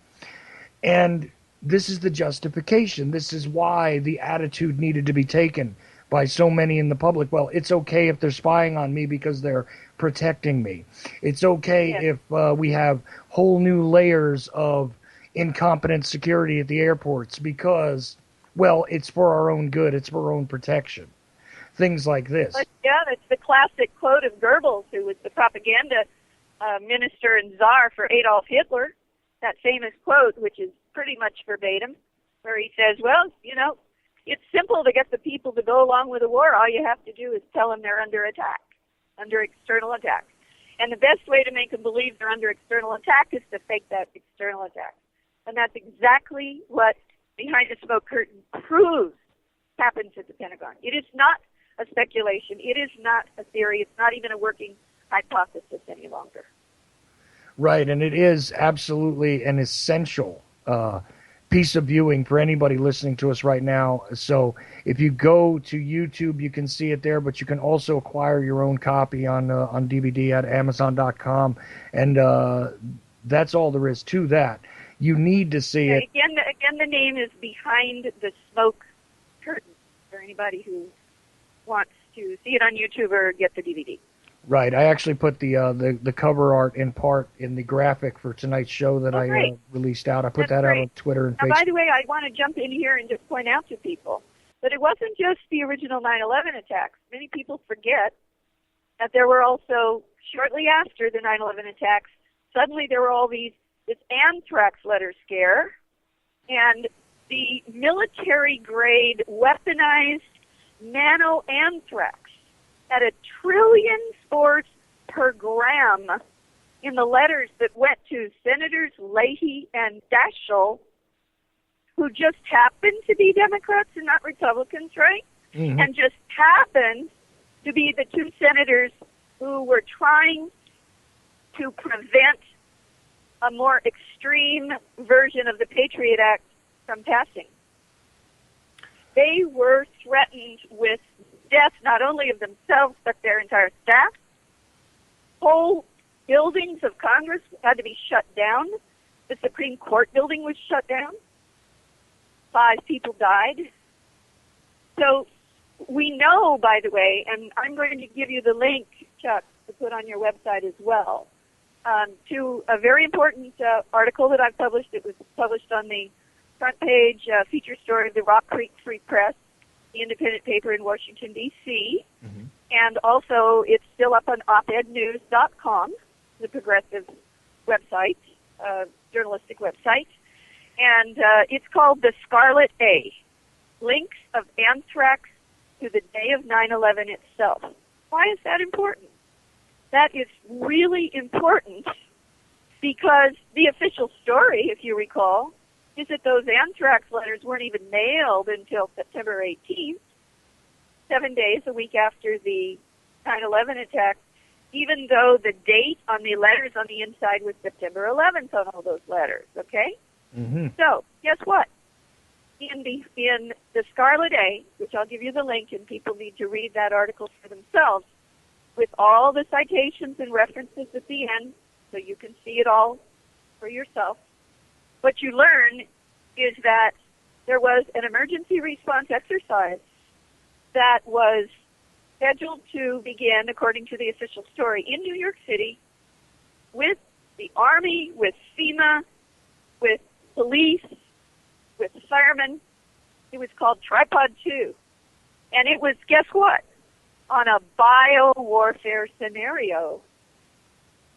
And this is the justification. This is why the attitude needed to be taken by so many in the public. Well, it's okay if they're spying on me because they're protecting me. It's okay if we have whole new layers of incompetent security at the airports because, well, it's for our own good. It's for our own protection. Things like this. But that's the classic quote of Goebbels, who was the propaganda minister and czar for Adolf Hitler. That famous quote, which is pretty much verbatim, where he says, well, it's simple to get the people to go along with the war. All you have to do is tell them they're under attack, under external attack. And the best way to make them believe they're under external attack is to fake that external attack. And that's exactly what Behind the Smoke Curtain proves happens at the Pentagon. It is not a speculation. It is not a theory. It's not even a working hypothesis any longer. Right, and it is absolutely an essential piece of viewing for anybody listening to us right now. So if you go to YouTube, you can see it there, but you can also acquire your own copy on DVD at Amazon.com, and that's all there is to that. You need to see it. Again, the name is Behind the Smoke Curtain for anybody who wants to see it on YouTube or get the DVD. Right. I actually put the cover art in part in the graphic for tonight's show that Oh, I great. released out. I put That's that out great. on Twitter and Now, by Facebook. the way, I want to jump in here and just point out to people that it wasn't just the original 9/11 attacks. Many people forget that there were also, shortly after the 9/11 attacks, suddenly there were all this anthrax letter scare, and the military-grade weaponized nano-anthrax at 1,000,000,000,000 spores per gram in the letters that went to Senators Leahy and Daschle, who just happened to be Democrats and not Republicans, right? Mm-hmm. And just happened to be the two senators who were trying to prevent a more extreme version of the Patriot Act from passing. They were threatened with death, not only of themselves, but their entire staff. Whole buildings of Congress had to be shut down. The Supreme Court building was shut down. 5 people died. So we know, by the way, and I'm going to give you the link, Chuck, to put on your website as well, to a very important article that I've published. It was published on the front page feature story of the Rock Creek Free Press, the independent paper in Washington, D.C., and also it's still up on opednews.com, the progressive website, journalistic website, and it's called The Scarlet A, Links of Anthrax to the Day of 9/11 itself. Why is that important? That is really important because the official story, if you recall, is that those anthrax letters weren't even mailed until September 18th, 7 days, a week after the 9/11 attack, even though the date on the letters on the inside was September 11th on all those letters, okay? Mm-hmm. So, guess what? In the Scarlet A, which I'll give you the link, and people need to read that article for themselves, with all the citations and references at the end, so you can see it all for yourself. What you learn is that there was an emergency response exercise that was scheduled to begin, according to the official story, in New York City with the Army, with FEMA, with police, with firemen. It was called Tripod 2. And it was, guess what? On a bio-warfare scenario.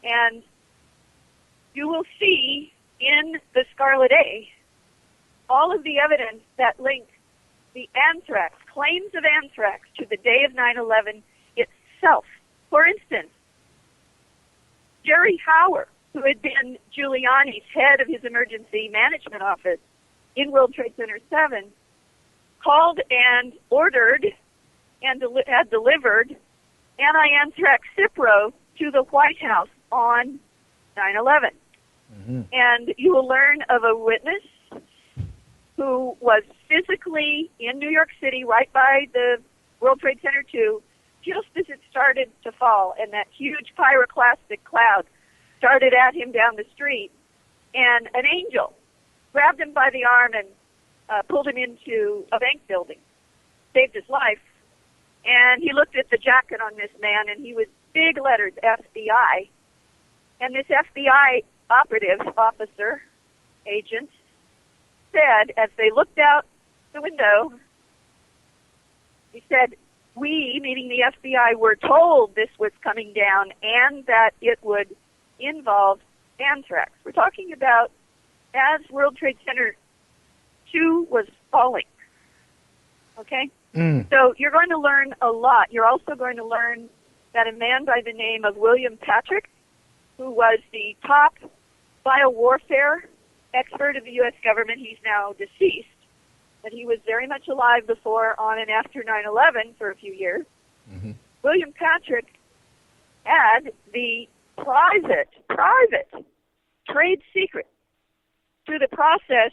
And you will see in the Scarlet A all of the evidence that links the anthrax, claims of anthrax, to the day of 9/11 itself. For instance, Jerry Hauer, who had been Giuliani's head of his emergency management office in World Trade Center 7, called and ordered and had delivered anti-anthrax Cipro to the White House on 9/11. Mm-hmm. And you will learn of a witness who was physically in New York City right by the World Trade Center 2 just as it started to fall, and that huge pyroclastic cloud started at him down the street, and an angel grabbed him by the arm and pulled him into a bank building, saved his life. And he looked at the jacket on this man, and he was big letters, FBI. And this FBI operative, officer, agent, said, as they looked out the window, he said, "We," meaning the FBI, "were told this was coming down and that it would involve anthrax." We're talking about as World Trade Center 2 was falling. Okay? So you're going to learn a lot. You're also going to learn that a man by the name of William Patrick, who was the top biowarfare expert of the U.S. government, he's now deceased, but he was very much alive before, on, and after 9/11 for a few years. Mm-hmm. William Patrick had the private trade secret through the process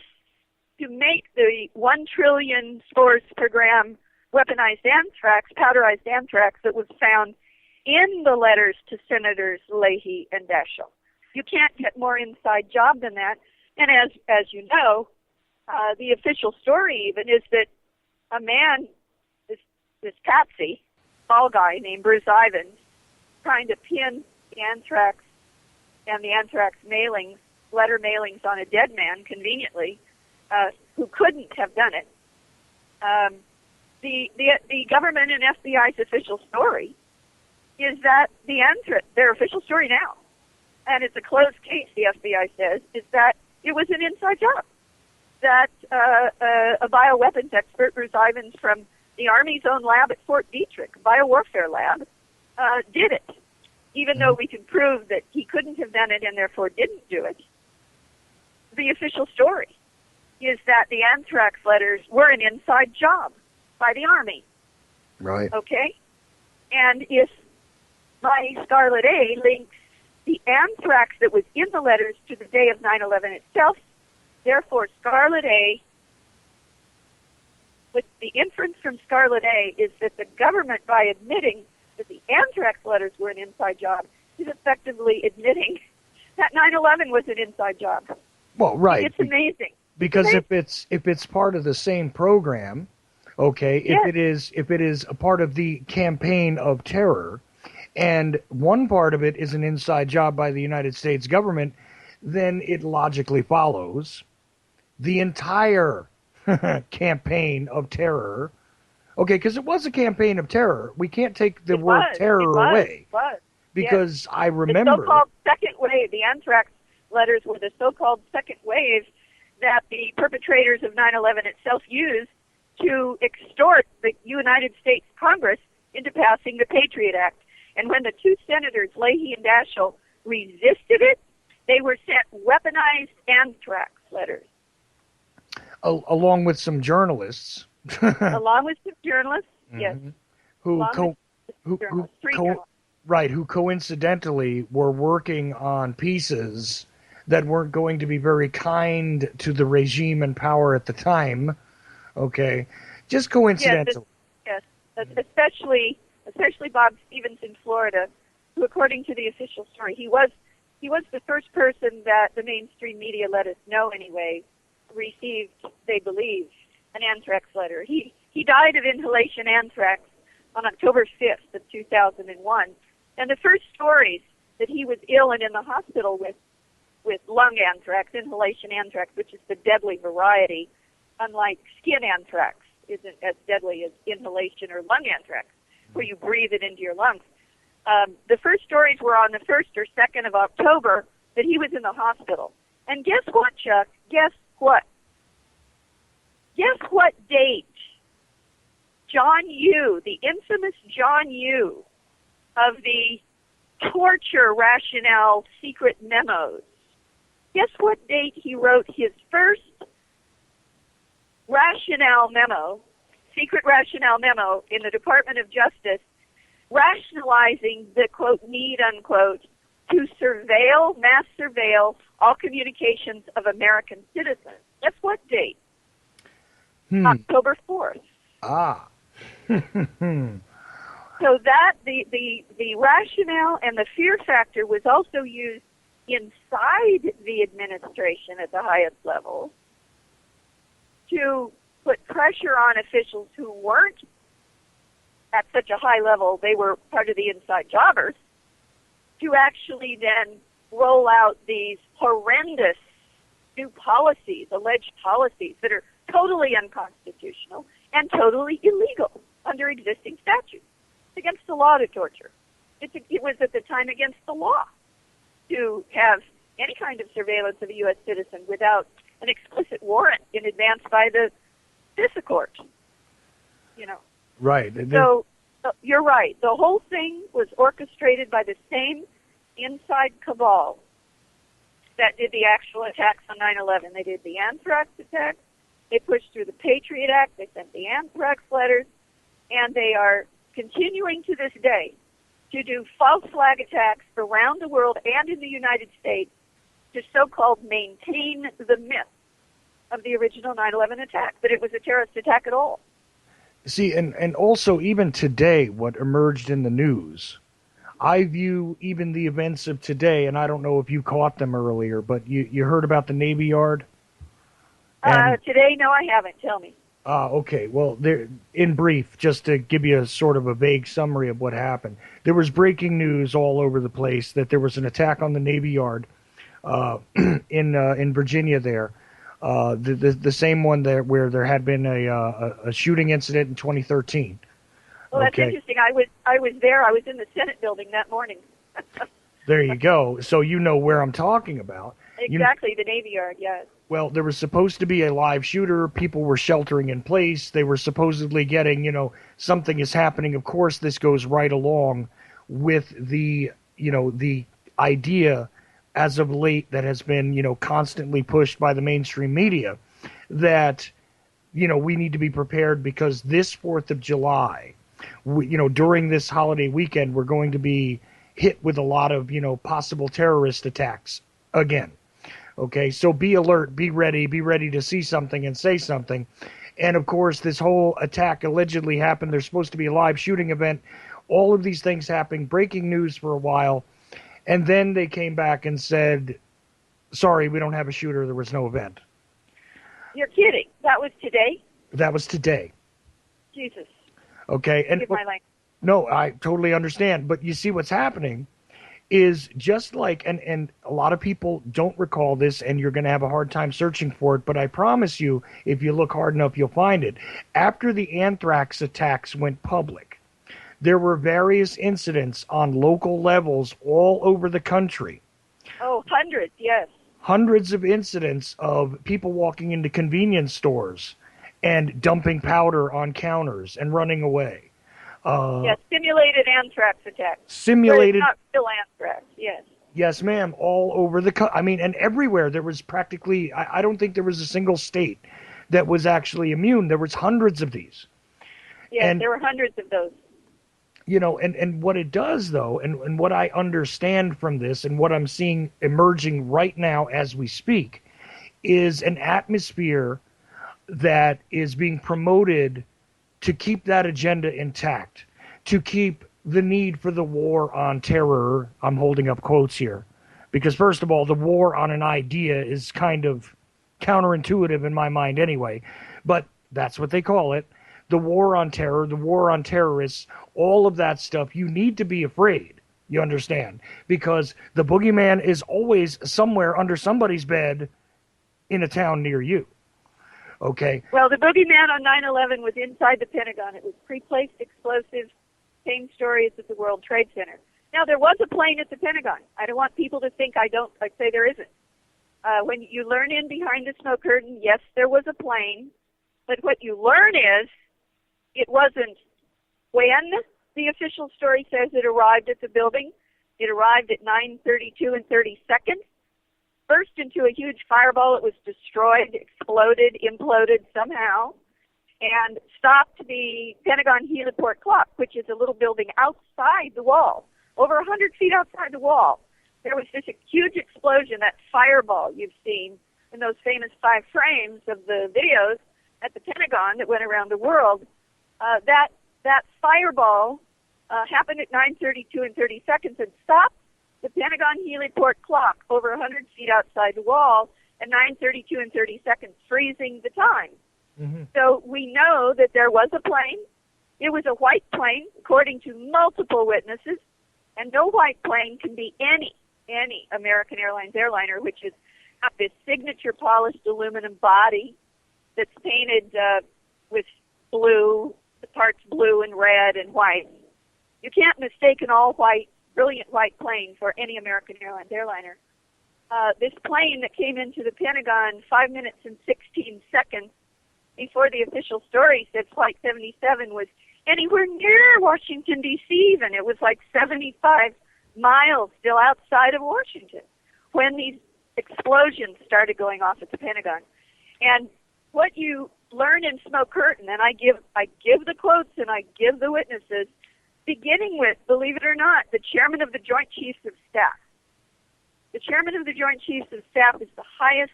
to make the 1 trillion spores per gram weaponized anthrax, powderized anthrax, that was found in the letters to Senators Leahy and Daschle. You can't get more inside job than that. And as you know, the official story even is that a man, this patsy, tall guy named Bruce Ivins, trying to pin the anthrax and the anthrax mailings, letter mailings on a dead man conveniently, who couldn't have done it. The government and FBI's official story is that their official story now, and it's a closed case, the FBI says, is that it was an inside job. That a bioweapons expert, Bruce Ivins, from the Army's own lab at Fort Detrick, biowarfare lab, did it, even though we can prove that he couldn't have done it and therefore didn't do it. The official story is that the anthrax letters were an inside job by the Army. Right. Okay? And if my Scarlet A links the anthrax that was in the letters to the day of 9/11 itself, therefore Scarlet A, with the inference from Scarlet A is that the government, by admitting that the anthrax letters were an inside job, is effectively admitting that 9/11 was an inside job. Well, right. It's amazing. Because if it's part of the same program, okay, Yes. if it is a part of the campaign of terror, and one part of it is an inside job by the United States government, then it logically follows the entire campaign of terror. Okay, because it was a campaign of terror. We can't take the word terror away. It was. Because yes. I remember the so-called second wave, the anthrax letters were the so-called second wave that the perpetrators of 9/11 itself used to extort the United States Congress into passing the Patriot Act. And when the two senators, Leahy and Daschle, resisted it, they were sent weaponized anthrax letters. Along with some journalists. Along with some journalists, yes. Who journalists. coincidentally were working on pieces that weren't going to be very kind to the regime in power at the time. Okay, just coincidental. Yes, especially Bob Stevens in Florida, who, according to the official story, he was the first person that the mainstream media let us know anyway received, they believe, an anthrax letter. He died of inhalation anthrax on October 5th of 2001, and the first stories that he was ill and in the hospital with lung anthrax, inhalation anthrax, which is the deadly variety, unlike skin anthrax, isn't as deadly as inhalation or lung anthrax, where you breathe it into your lungs. The first stories were on the 1st or 2nd of October that he was in the hospital. And guess what, Chuck? Guess what? Guess what date John Yoo, the infamous John Yoo of the torture rationale secret memos, guess what date he wrote his first rationale memo, secret rationale memo in the Department of Justice, rationalizing the, quote, need, unquote, to mass surveil all communications of American citizens. Guess what date? October 4th. Ah. So that the rationale and the fear factor was also used inside the administration at the highest level to put pressure on officials who weren't at such a high level, they were part of the inside jobbers, to actually then roll out these horrendous new policies, alleged policies that are totally unconstitutional and totally illegal under existing statutes. It's against the law to torture. It was at the time against the law to have any kind of surveillance of a U.S. citizen without an explicit warrant in advance by the CISA court. You know. Right. So you're right. The whole thing was orchestrated by the same inside cabal that did the actual attacks on 9/11. They did the anthrax attacks. They pushed through the Patriot Act. They sent the anthrax letters. And they are continuing to this day to do false flag attacks around the world and in the United States to so-called maintain the myth of the original 9/11 attack, that it was a terrorist attack at all. See, and also even today, what emerged in the news, I view even the events of today, and I don't know if you caught them earlier, but you heard about the Navy Yard? Today, no, I haven't. Tell me. Okay. Well, there, in brief, just to give you a sort of a vague summary of what happened, there was breaking news all over the place that there was an attack on the Navy Yard in Virginia. There, the same one there where there had been a shooting incident in 2013. Well, that's Okay, interesting. I was there. I was in the Senate building that morning. there you go. So you know where I'm talking about. You Exactly, the Navy Yard. Yes. Well, there was supposed to be a live shooter. People were sheltering in place. They were supposedly getting, something is happening. Of course, this goes right along with the idea as of late that has been, constantly pushed by the mainstream media that, we need to be prepared because this 4th of July, during this holiday weekend, we're going to be hit with a lot of, possible terrorist attacks again. Okay, so be alert, be ready to see something and say something. And of course, this whole attack allegedly happened. There's supposed to be a live shooting event. All of these things happening, breaking news for a while. And then they came back and said, sorry, we don't have a shooter. There was no event. You're kidding. That was today? That was today. Jesus. Okay. And Give my language. no, I totally understand. But you see what's happening is just like, and a lot of people don't recall this, and you're going to have a hard time searching for it, but I promise you, if you look hard enough, you'll find it. After the anthrax attacks went public, there were various incidents on local levels all over the country. Oh, hundreds, yes. Hundreds of incidents of people walking into convenience stores and dumping powder on counters and running away. Yes, simulated anthrax attacks. Simulated. But it's not real anthrax, yes. Yes, ma'am. All over and everywhere. There was practically, I don't think there was a single state that was actually immune. There was hundreds of these. Yes, And there were hundreds of those. And what it does, though, and what I understand from this and what I'm seeing emerging right now as we speak, is an atmosphere that is being promoted to keep that agenda intact, to keep the need for the war on terror. I'm holding up quotes here, because first of all, the war on an idea is kind of counterintuitive in my mind anyway, but that's what they call it. The war on terror, the war on terrorists, all of that stuff, you need to be afraid. You understand? Because the boogeyman is always somewhere under somebody's bed in a town near you. Okay? Well, the boogeyman on 9/11 was inside the Pentagon. It was pre-placed explosives, same story as at the World Trade Center. Now, there was a plane at the Pentagon. I don't want people to think I say there isn't. When you learn in behind the smoke curtain, yes, there was a plane. But what you learn is it wasn't when the official story says it arrived at the building. It arrived at 9:32 and 30 seconds. Burst into a huge fireball. It was destroyed, exploded, imploded somehow, and stopped the Pentagon heliport clock, which is a little building outside the wall, over 100 feet outside the wall. There was just a huge explosion, that fireball you've seen in those famous 5 frames of the videos at the Pentagon that went around the world. That fireball happened at 9:32 and 30 seconds and stopped the Pentagon heliport clock over 100 feet outside the wall at 9:32 and 30 seconds, freezing the time. Mm-hmm. So we know that there was a plane. It was a white plane, according to multiple witnesses, and no white plane can be any American Airlines airliner, which has got this signature polished aluminum body that's painted with blue, the parts blue and red and white. You can't mistake an all-white, brilliant white plane for any American Airlines airliner. This plane that came into the Pentagon 5 minutes and 16 seconds before the official story said Flight 77 was anywhere near Washington, D.C. even. It was like 75 miles still outside of Washington when these explosions started going off at the Pentagon. And what you learn in Smoke Curtain, and I give the quotes and I give the witnesses, beginning with, believe it or not, the chairman of the Joint Chiefs of Staff. The chairman of the Joint Chiefs of Staff is the highest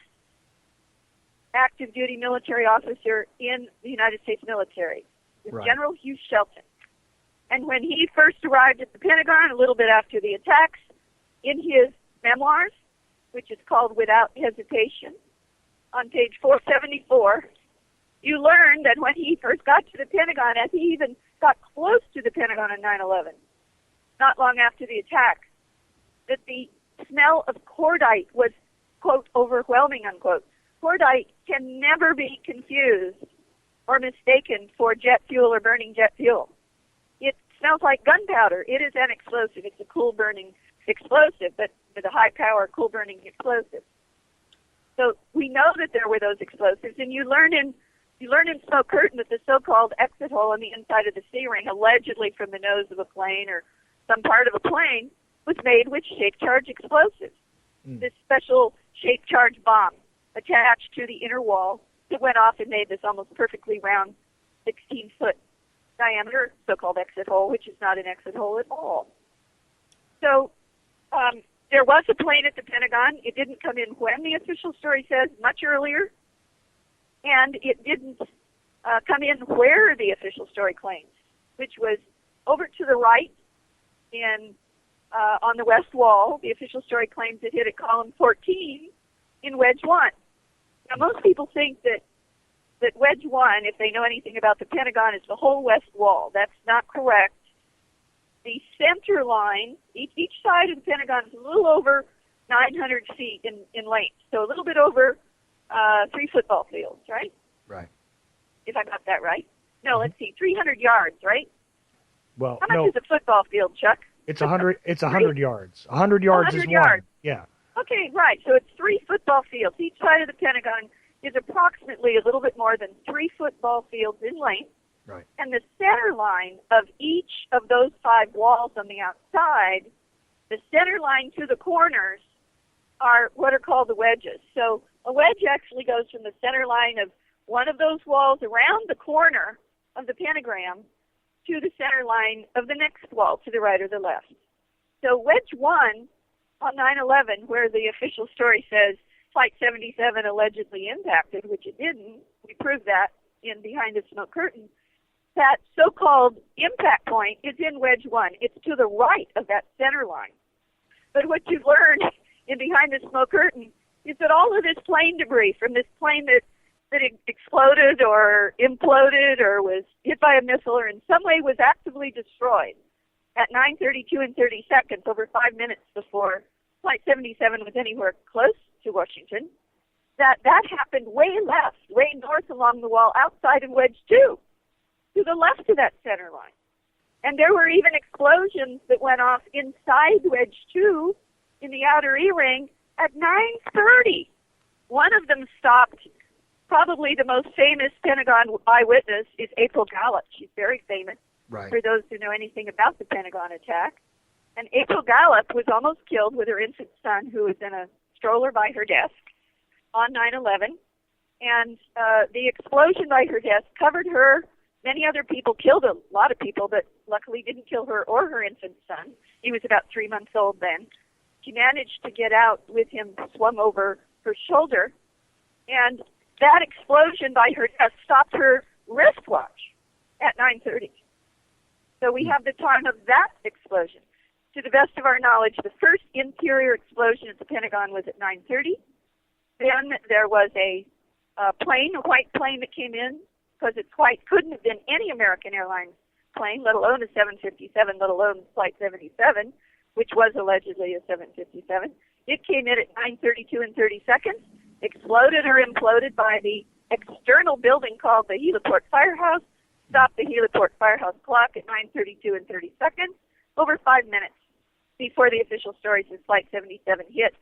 active duty military officer in the United States military. It's right. General Hugh Shelton. And when he first arrived at the Pentagon, a little bit after the attacks, in his memoirs, which is called Without Hesitation, on page 474, you learn that when he first got to the Pentagon, as he even got close to the Pentagon on 9/11, not long after the attack, that the smell of cordite was, quote, overwhelming, unquote. Cordite can never be confused or mistaken for jet fuel or burning jet fuel. It smells like gunpowder. It is an explosive. It's a cool-burning explosive, but with a high-power, cool-burning explosive. So we know that there were those explosives, and you learn in Smoke Curtain that the so-called exit hole on the inside of the C-ring, allegedly from the nose of a plane or some part of a plane, was made with shape-charge explosives. This special shape-charge bomb attached to the inner wall that went off and made this almost perfectly round 16-foot diameter so-called exit hole, which is not an exit hole at all. So there was a plane at the Pentagon. It didn't come in when the official story says, much earlier, and it didn't come in where the official story claims, which was over to the right in on the west wall. The official story claims it hit at column 14 in Wedge 1. Now, most people think that Wedge 1, if they know anything about the Pentagon, is the whole west wall. That's not correct. The center line, each side of the Pentagon is a little over 900 feet in length, so a little bit over 3 football fields, right? Right. If I got that right. No, let's see, 300 yards, right? Well, how much is a football field, Chuck? It's 100. It's 100 yards. 100 yards is 100 yards. Yeah. Okay, right. So it's 3 football fields. Each side of the Pentagon is approximately a little bit more than 3 football fields in length. Right. And the center line of each of those 5 walls on the outside, the center line to the corners, are what are called the wedges. So a wedge actually goes from the center line of one of those walls around the corner of the pentagram to the center line of the next wall to the right or the left. So wedge 1 on 9/11, where the official story says Flight 77 allegedly impacted, which it didn't, we proved that in Behind the Smoke Curtain, that so-called impact point is in wedge 1. It's to the right of that center line. But what you learn in Behind the Smoke Curtain is that all of this plane debris from this plane that exploded or imploded or was hit by a missile or in some way was actively destroyed at 9:32 and 30 seconds, over 5 minutes before Flight 77 was anywhere close to Washington, that happened way left, way north along the wall outside of wedge 2, to the left of that center line. And there were even explosions that went off inside wedge 2 in the outer E-ring at 9:30. One of them stopped. Probably the most famous Pentagon eyewitness is April Gallup. She's very famous, right, for those who know anything about the Pentagon attack. And April Gallup was almost killed with her infant son, who was in a stroller by her desk on 9/11. And the explosion by her desk covered her. Many other people, killed a lot of people, but luckily didn't kill her or her infant son. He was about 3 months old then. She managed to get out with him swung over her shoulder. And that explosion by her desk stopped her wristwatch at 9:30. So we have the time of that explosion. To the best of our knowledge, the first interior explosion at the Pentagon was at 9:30. Then there was a plane, a white plane that came in, because it's white, couldn't have been any American Airlines plane, let alone a 757, let alone Flight 77, which was allegedly a 757. It came in at 9:32 and 30 seconds, exploded or imploded by the external building called the Heliport Firehouse, stopped the Heliport Firehouse clock at 9:32 and 30 seconds, over 5 minutes before the official story says Flight 77 hit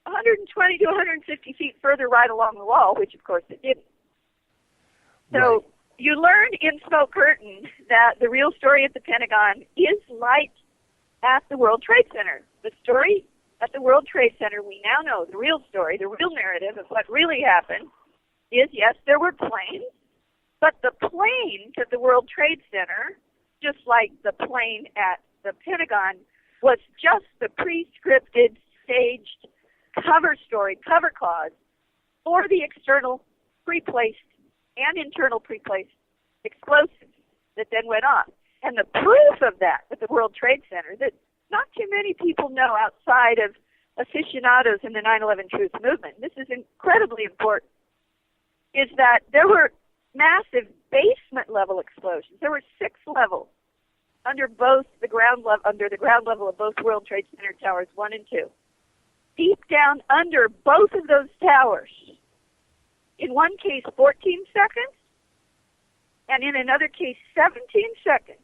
120 to 150 feet further right along the wall, which of course it didn't. So right. You learned in Smoke Curtain that the real story at the Pentagon is like at the World Trade Center. The story at the World Trade Center, we now know the real story, the real narrative of what really happened is, yes, there were planes, but the planes at the World Trade Center, just like the plane at the Pentagon, was just the pre-scripted, staged cover story, cover cause for the external pre-placed and internal pre-placed explosives that then went off. And the proof of that at the World Trade Center that not too many people know outside of aficionados in the 9/11 truth movement, this is incredibly important, is that there were massive basement level explosions. There were 6 levels under the ground level of both World Trade Center towers 1 and 2. Deep down under both of those towers. In one case, 14 seconds, and in another case, 17 seconds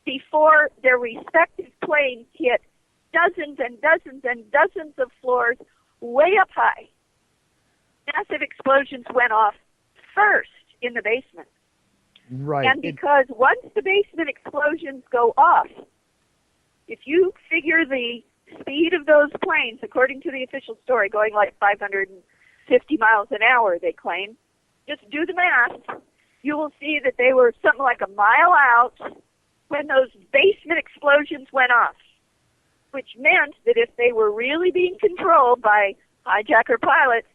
before their respective planes hit dozens and dozens and dozens of floors way up high. Massive explosions went off first in the basement. Right. And because once the basement explosions go off, if you figure the speed of those planes, according to the official story, going like 550 miles an hour, they claim, just do the math, you will see that they were something like a mile out when those basement explosions went off, which meant that if they were really being controlled by hijacker pilots,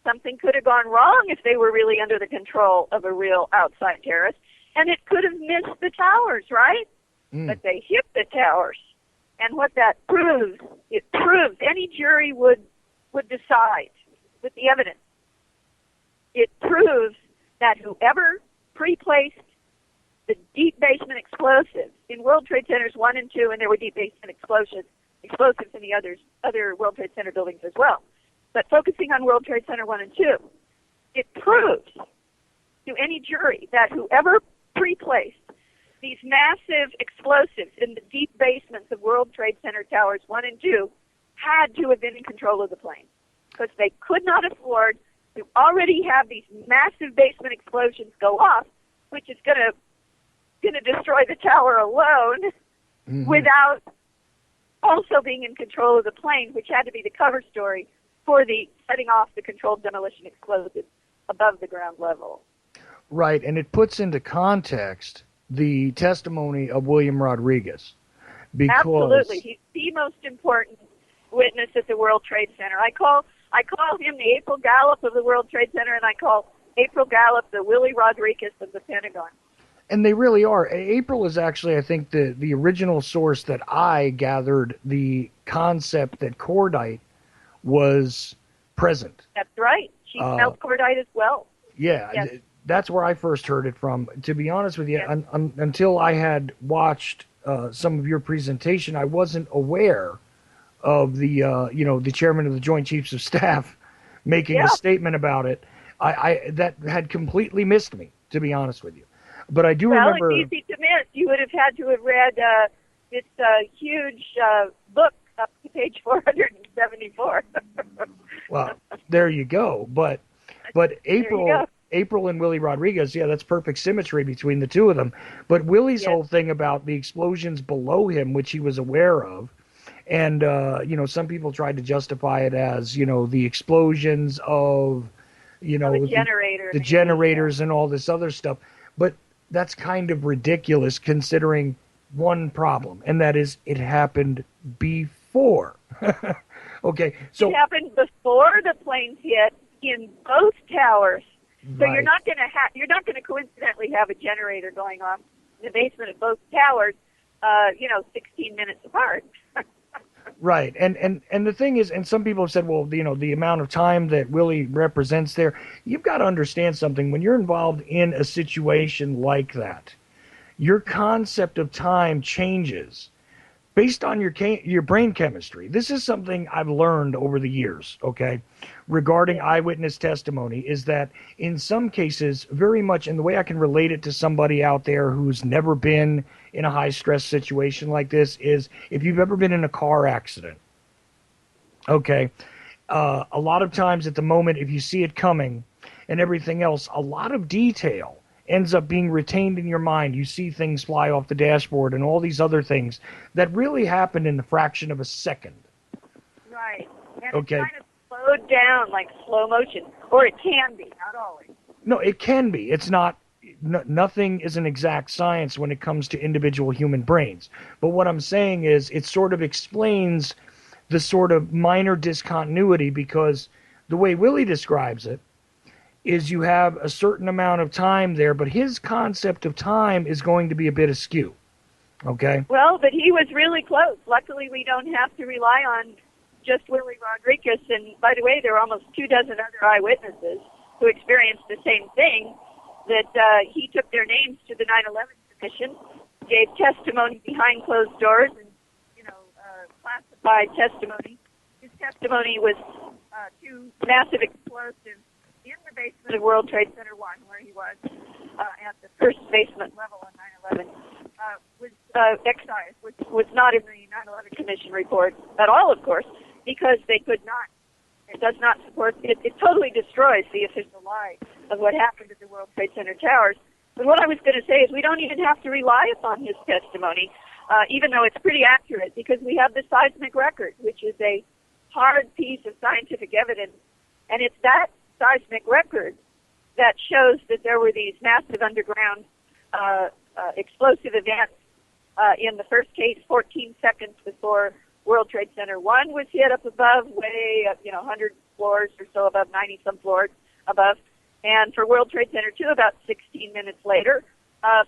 something could have gone wrong if they were really under the control of a real outside terrorist, and it could have missed the towers, right? But they hit the towers. And what that proves, it proves any jury would decide with the evidence. It proves that whoever pre-placed the deep basement explosives in World Trade Centers 1 and 2, and there were deep basement explosives in the other World Trade Center buildings as well, but focusing on World Trade Center 1 and 2, it proves to any jury that whoever pre-placed these massive explosives in the deep basements of World Trade Center towers 1 and 2 had to have been in control of the plane, because they could not afford to already have these massive basement explosions go off, which is going to destroy the tower alone, without also being in control of the plane, which had to be the cover story for the setting off the controlled demolition explosives above the ground level. Right, and it puts into context the testimony of William Rodriguez. Because absolutely, he's the most important witness at the World Trade Center. I call him the April Gallup of the World Trade Center, and I call April Gallup the Willie Rodriguez of the Pentagon. And they really are. April is actually, I think, the original source that I gathered the concept that cordite was present. That's right. She smelled cordite as well. Yeah, yes. That's where I first heard it from. To be honest with you, yes. Until I had watched some of your presentation, I wasn't aware of the chairman of the Joint Chiefs of Staff making a statement about it. I that had completely missed me, to be honest with you. But I do remember. Well, it's easy to miss. You would have had to have read this huge book up to page 474. Well, there you go. But April and Willie Rodriguez, yeah, that's perfect symmetry between the two of them. But Willie's whole thing about the explosions below him, which he was aware of, and some people tried to justify it as the explosions of the generators and all this other stuff. But that's kind of ridiculous considering one problem, and that is it happened before. Okay, so it happened before the planes hit in both towers. So right. you're not going to coincidentally have a generator going on in the basement of both towers, 16 minutes apart. Right, and the thing is, and some people have said, well, the amount of time that Willie represents there, you've got to understand something. When you're involved in a situation like that, your concept of time changes based on your brain chemistry. This is something I've learned over the years, okay, regarding eyewitness testimony, is that in some cases, very much, and the way I can relate it to somebody out there who's never been in a high-stress situation like this is if you've ever been in a car accident, okay, a lot of times at the moment, if you see it coming and everything else, a lot of detail ends up being retained in your mind. You see things fly off the dashboard and all these other things that really happened in the fraction of a second. Right. And okay. It's kind of slowed down like slow motion, or it can be, not always. No, it can be. It's not. Nothing is an exact science when it comes to individual human brains. But what I'm saying is it sort of explains the sort of minor discontinuity, because the way Willie describes it is you have a certain amount of time there, but his concept of time is going to be a bit askew. Okay? Well, but he was really close. Luckily, we don't have to rely on just Willie Rodriguez. And by the way, there are almost 24 other eyewitnesses who experienced the same thing. that he took their names to the 9/11 Commission, gave testimony behind closed doors, and classified testimony. His testimony was two massive explosives in the basement of World Trade Center 1, where he was at the first basement level on 9/11, was excised, which was not in the 9/11 Commission report at all, of course, because they could not. It does not support. It totally destroys the official lie of what happened at the World Trade Center towers. But what I was going to say is we don't even have to rely upon his testimony, even though it's pretty accurate, because we have the seismic record, which is a hard piece of scientific evidence, and it's that seismic record that shows that there were these massive underground explosive events. In the first case, 14 seconds before World Trade Center 1 was hit up above, way up, 100 floors or so above, 90-some floors above. And for World Trade Center 2, about 16 minutes later,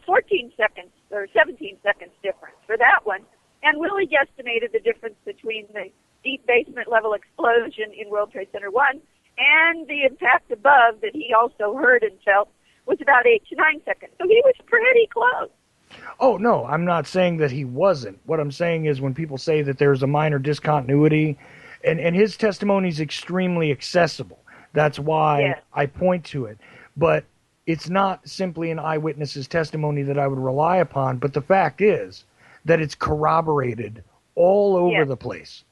14 seconds or 17 seconds difference for that one. And Willie guesstimated the difference between the deep basement level explosion in World Trade Center 1 and the impact above that he also heard and felt was about 8 to 9 seconds. So he was pretty close. Oh, no, I'm not saying that he wasn't. What I'm saying is when people say that there's a minor discontinuity, and his testimony is extremely accessible. That's why I point to it. But it's not simply an eyewitness's testimony that I would rely upon, but the fact is that it's corroborated all over the place.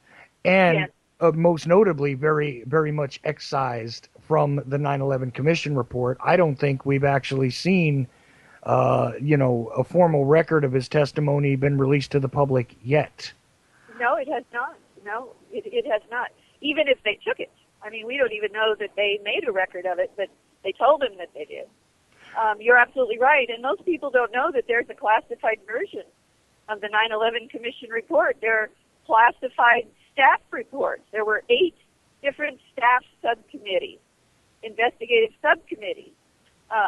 And most notably, very, very much excised from the 9/11 Commission report. I don't think we've actually seen a formal record of his testimony been released to the public yet. No, it has not. No, it has not. Even if they took it. I mean, we don't even know that they made a record of it, but they told him that they did. You're absolutely right. And most people don't know that there's a classified version of the 9/11 Commission report. There are classified staff reports. There were 8 different staff subcommittees, investigative subcommittees,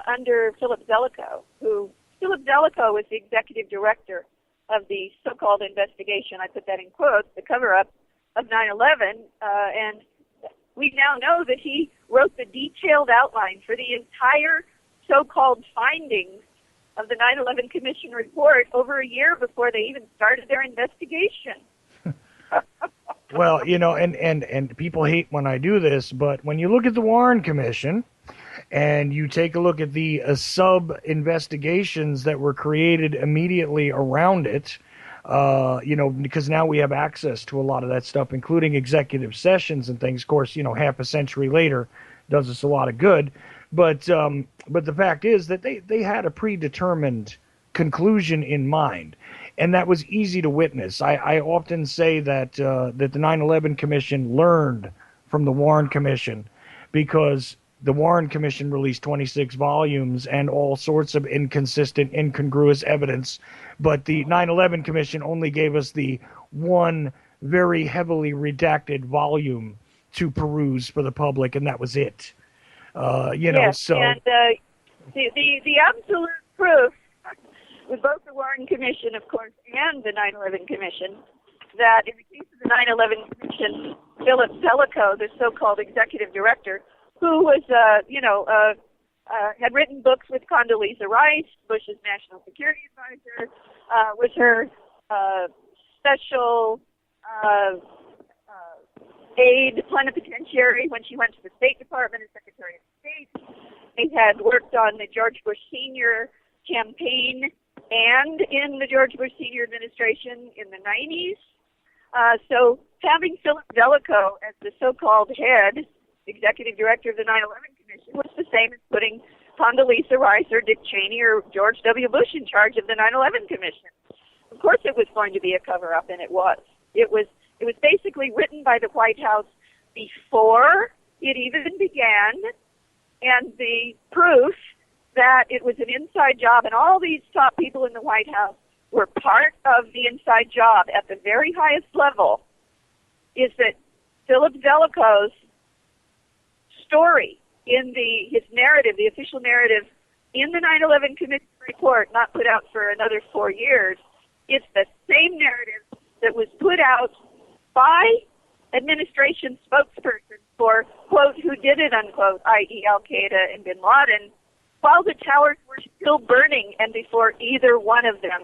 under Philip Zelikow, Philip Zelikow was the executive director of the so-called investigation, I put that in quotes, the cover-up of 9/11, and we now know that he wrote the detailed outline for the entire so-called findings of the 9/11 Commission report over a year before they even started their investigation. Well, and people hate when I do this, but when you look at the Warren Commission and you take a look at the sub-investigations that were created immediately around it, because now we have access to a lot of that stuff, including executive sessions and things. Of course, half a century later does us a lot of good. But the fact is that they had a predetermined conclusion in mind, and that was easy to witness. I often say that the 9/11 Commission learned from the Warren Commission, because the Warren Commission released 26 volumes and all sorts of inconsistent, incongruous evidence, but the 9/11 Commission only gave us the one very heavily redacted volume to peruse for the public, and that was it. So. And the absolute proof with both the Warren Commission, of course, and the 9/11 Commission, that in the case of the 9/11 Commission, Philip Zelikow, the so-called executive director, who was, had written books with Condoleezza Rice, Bush's national security advisor, was her special aide plenipotentiary when she went to the State Department as Secretary of State. They had worked on the George Bush Sr. campaign and in the George Bush Sr. administration in the 90s. So having Philip Zelikow as the so-called head executive director of the 9/11 Commission was the same as putting Condoleezza Rice or Dick Cheney or George W. Bush in charge of the 9/11 Commission. Of course it was going to be a cover-up, and it was. It was basically written by the White House before it even began, and the proof that it was an inside job, and all these top people in the White House were part of the inside job at the very highest level, is that Philip Zelikow's story in his narrative, the official narrative in the 9/11 Commission report, not put out for another 4 years, is the same narrative that was put out by administration spokespersons for, quote, who did it, unquote, i.e. Al-Qaeda and bin Laden, while the towers were still burning and before either one of them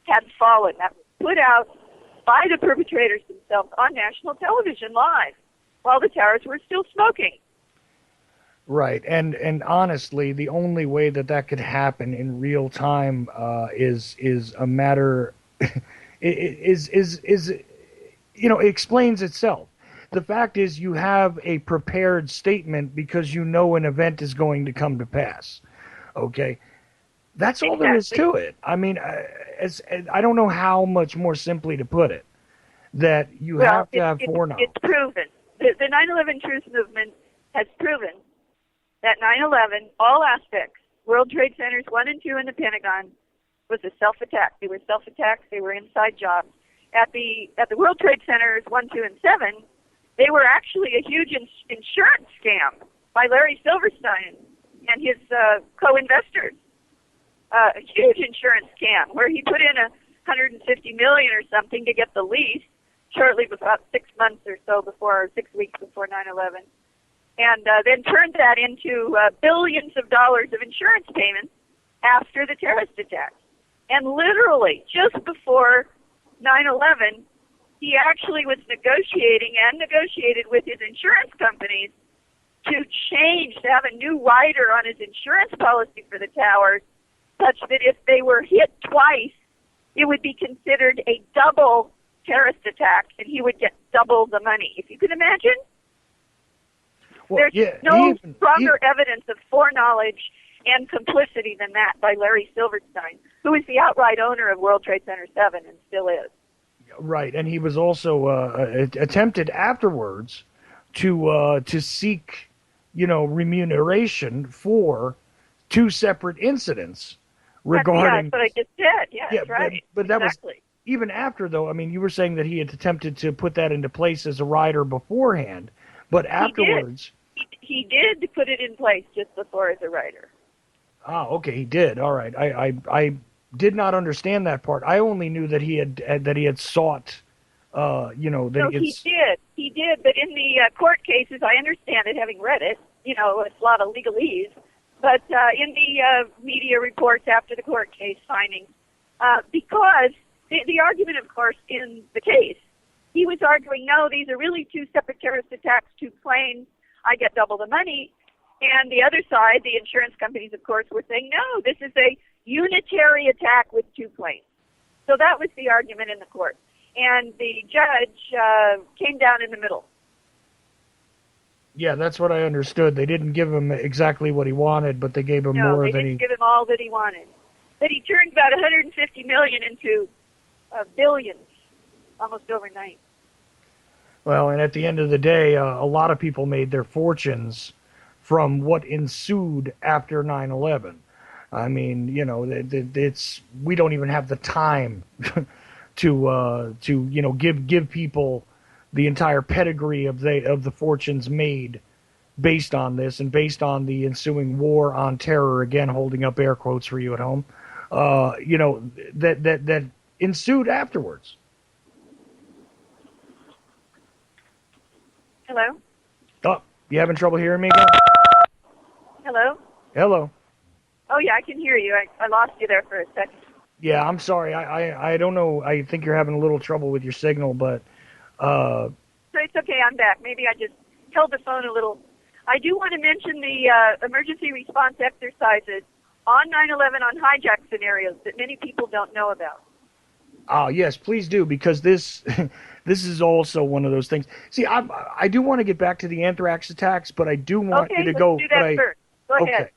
had fallen. That was put out by the perpetrators themselves on national television live while the towers were still smoking. Right, and honestly, the only way that that could happen in real time is a matter is it explains itself. The fact is, you have a prepared statement because you know an event is going to come to pass. Okay, that's all there is to it. I mean, I don't know how much more simply to put it. That you have to have foreknowledge. It's proven. The 9/11 Truth Movement has proven that 9/11, all aspects, World Trade Centers 1 and 2 in the Pentagon, was a self-attack. They were self-attacks. They were inside jobs. At the World Trade Centers 1, 2, and 7, they were actually a huge insurance scam by Larry Silverstein and his co-investors. A huge insurance scam where he put in $150 million or something to get the lease shortly, about 6 months or so before, or 6 weeks before 9/11, and then turned that into billions of dollars of insurance payments after the terrorist attacks. And literally, just before 9/11, he actually was negotiated with his insurance companies to have a new rider on his insurance policy for the towers, such that if they were hit twice, it would be considered a double terrorist attack, and he would get double the money. If you can imagine? Well, there's no stronger evidence of foreknowledge and complicity than that by Larry Silverstein, who is the outright owner of World Trade Center 7 and still is. Right, and he was also attempted afterwards to seek, remuneration for 2 separate incidents regarding. That's what I just said. Yeah, that's right. But that was even after, though. I mean, you were saying that he had attempted to put that into place as a rider beforehand, but afterwards. He did put it in place just before as a rider. Ah, okay, he did. All right, I did not understand that part. I only knew that he had sought, that no, he did. But in the court cases, I understand it, having read it. It's a lot of legalese. But in the media reports after the court case findings, because the argument, of course, in the case, he was arguing, no, these are really 2 separate terrorist attacks, 2 planes. I get double the money. And the other side, the insurance companies, of course, were saying, no, this is a unitary attack with 2 planes. So that was the argument in the court. And the judge came down in the middle. Yeah, that's what I understood. They didn't give him exactly what he wanted, but they gave him more than he... No, they didn't give him all that he wanted. But he turned about $150 million into billions almost overnight. Well, and at the end of the day, a lot of people made their fortunes from what ensued after 9/11. I mean, we don't even have the time to give people the entire pedigree of the fortunes made based on this and based on the ensuing war on terror. Again, holding up air quotes for you at home. That ensued afterwards. Hello? Oh, you having trouble hearing me again? Hello? Hello. Oh, yeah, I can hear you. I lost you there for a second. Yeah, I'm sorry. I don't know. I think you're having a little trouble with your signal, but... So it's okay. I'm back. Maybe I just held the phone a little. I do want to mention the emergency response exercises on 9/11 on hijack scenarios that many people don't know about. Yes, please do, because this is also one of those things. See, I do want to get back to the anthrax attacks, but I do want you to go. Okay, let's do that first. Go ahead.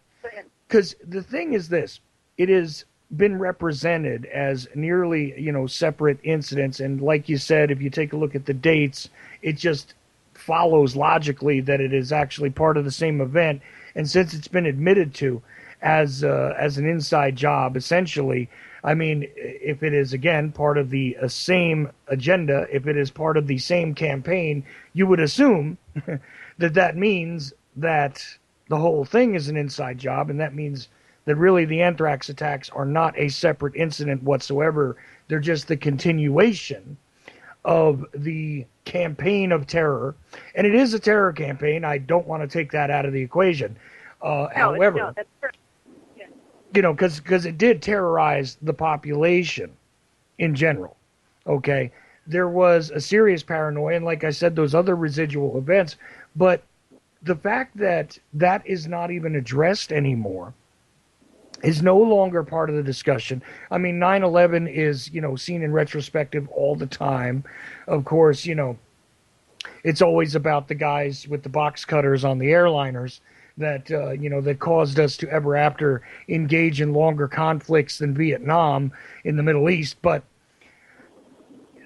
Because the thing is this: it has been represented as nearly, separate incidents, and like you said, if you take a look at the dates, it just follows logically that it is actually part of the same event. And since it's been admitted to as an inside job, essentially. I mean, if it is, again, part of the same agenda, if it is part of the same campaign, you would assume that means that the whole thing is an inside job, and that means that really the anthrax attacks are not a separate incident whatsoever. They're just the continuation of the campaign of terror. And it is a terror campaign. I don't want to take that out of the equation. However, that's true. because it did terrorize the population in general. Okay, there was a serious paranoia, and like I said, those other residual events. But the fact that that is not even addressed anymore is no longer part of the discussion. I mean, 9/11 is, seen in retrospective all the time. Of course, it's always about the guys with the box cutters on the airliners that, that caused us to ever after engage in longer conflicts than Vietnam in the Middle East. But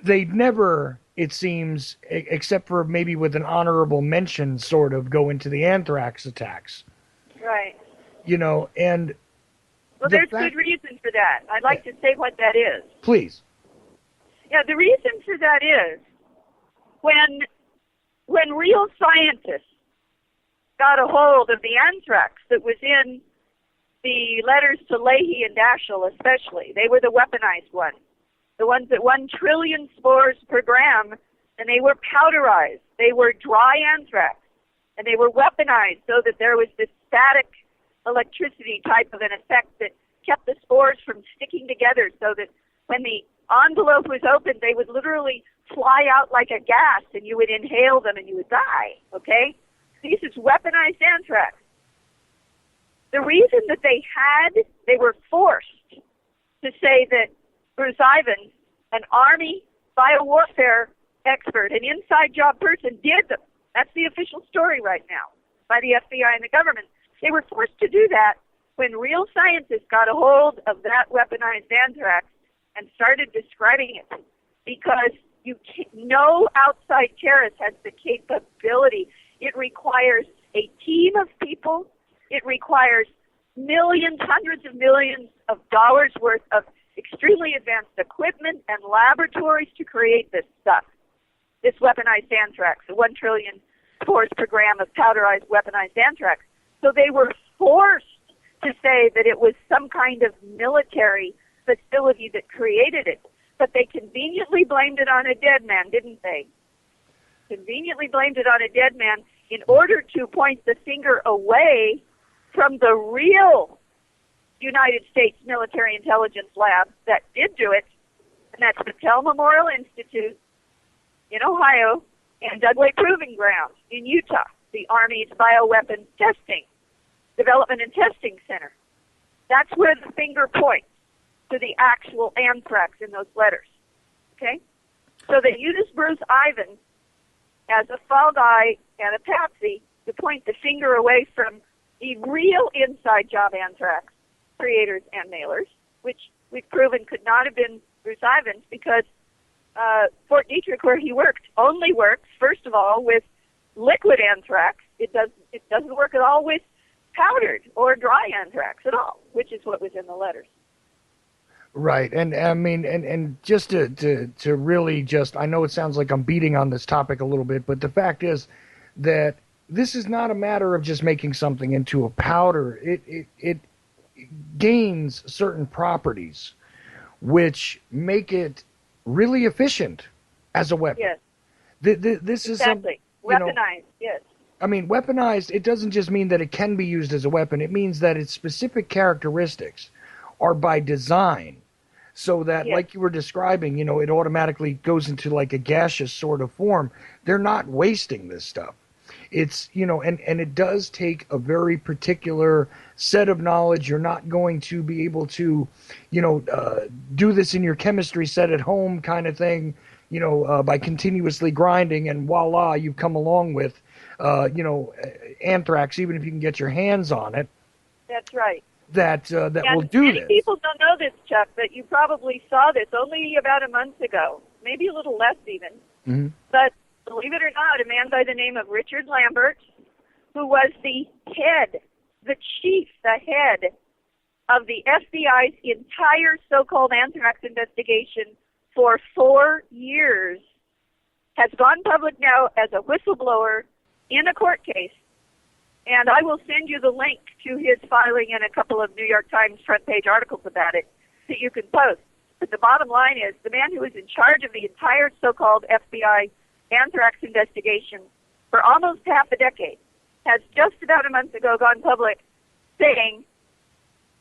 they never, it seems, except for maybe with an honorable mention, sort of go into the anthrax attacks. Right. And well, there's good reason for that. I'd like to say what that is. Please. Yeah, the reason for that is when real scientists got a hold of the anthrax that was in the letters to Leahy and Daschle especially, they were the weaponized ones, the ones that 1 trillion spores per gram, and they were powderized. They were dry anthrax, and they were weaponized so that there was this static electricity type of an effect that kept the spores from sticking together so that when the envelope was opened, they would literally fly out like a gas, and you would inhale them and you would die, okay? This is weaponized anthrax. The reason that they were forced to say that Bruce Ivan, an Army biowarfare expert, an inside job person, did them. That's the official story right now by the FBI and the government. They were forced to do that when real scientists got a hold of that weaponized anthrax and started describing it, because no outside terrorist has the capability. It requires a team of people. It requires millions, hundreds of millions of dollars worth of extremely advanced equipment and laboratories to create this stuff, this weaponized anthrax, the 1 trillion spores per gram of powderized weaponized anthrax. So they were forced to say that it was some kind of military facility that created it. But they conveniently blamed it on a dead man, didn't they? Conveniently blamed it on a dead man in order to point the finger away from the real United States military intelligence lab that did do it, and that's the Battelle Memorial Institute in Ohio and Dugway Proving Ground in Utah, the Army's bioweapons testing, development and testing center. That's where the finger points to the actual anthrax in those letters, okay? So they used Bruce Ivan as a fall guy and a patsy to point the finger away from the real inside job anthrax creators and mailers, which we've proven could not have been Bruce Ivan's, because Fort Detrick, where he worked, only works, first of all, with liquid anthrax. It doesn't work at all with powdered or dry anthrax at all, which is what was in the letters. Right, and I mean, and just to really just, I know it sounds like I'm beating on this topic a little bit, but the fact is that this is not a matter of just making something into a powder. It gains certain properties which make it really efficient as a weapon. Yes. This is exactly. Weaponized, yes. I mean, weaponized, it doesn't just mean that it can be used as a weapon. It means that its specific characteristics are by design, so that, yes, like you were describing, it automatically goes into like a gaseous sort of form. They're not wasting this stuff. It's, and it does take a very particular set of knowledge. You're not going to be able to, do this in your chemistry set at home kind of thing, by continuously grinding, and voila, you've come along with, anthrax, even if you can get your hands on it. That's right. That will do many this. People don't know this, Chuck, but you probably saw this only about a month ago, maybe a little less even. Mm-hmm. But believe it or not, a man by the name of Richard Lambert, who was the head, the chief, the head of the FBI's entire so-called anthrax investigation for 4 years, has gone public now as a whistleblower in a court case. And I will send you the link to his filing in a couple of New York Times front page articles about it that you can post. But the bottom line is, the man who was in charge of the entire so-called FBI anthrax investigation for almost half a decade has just about a month ago gone public saying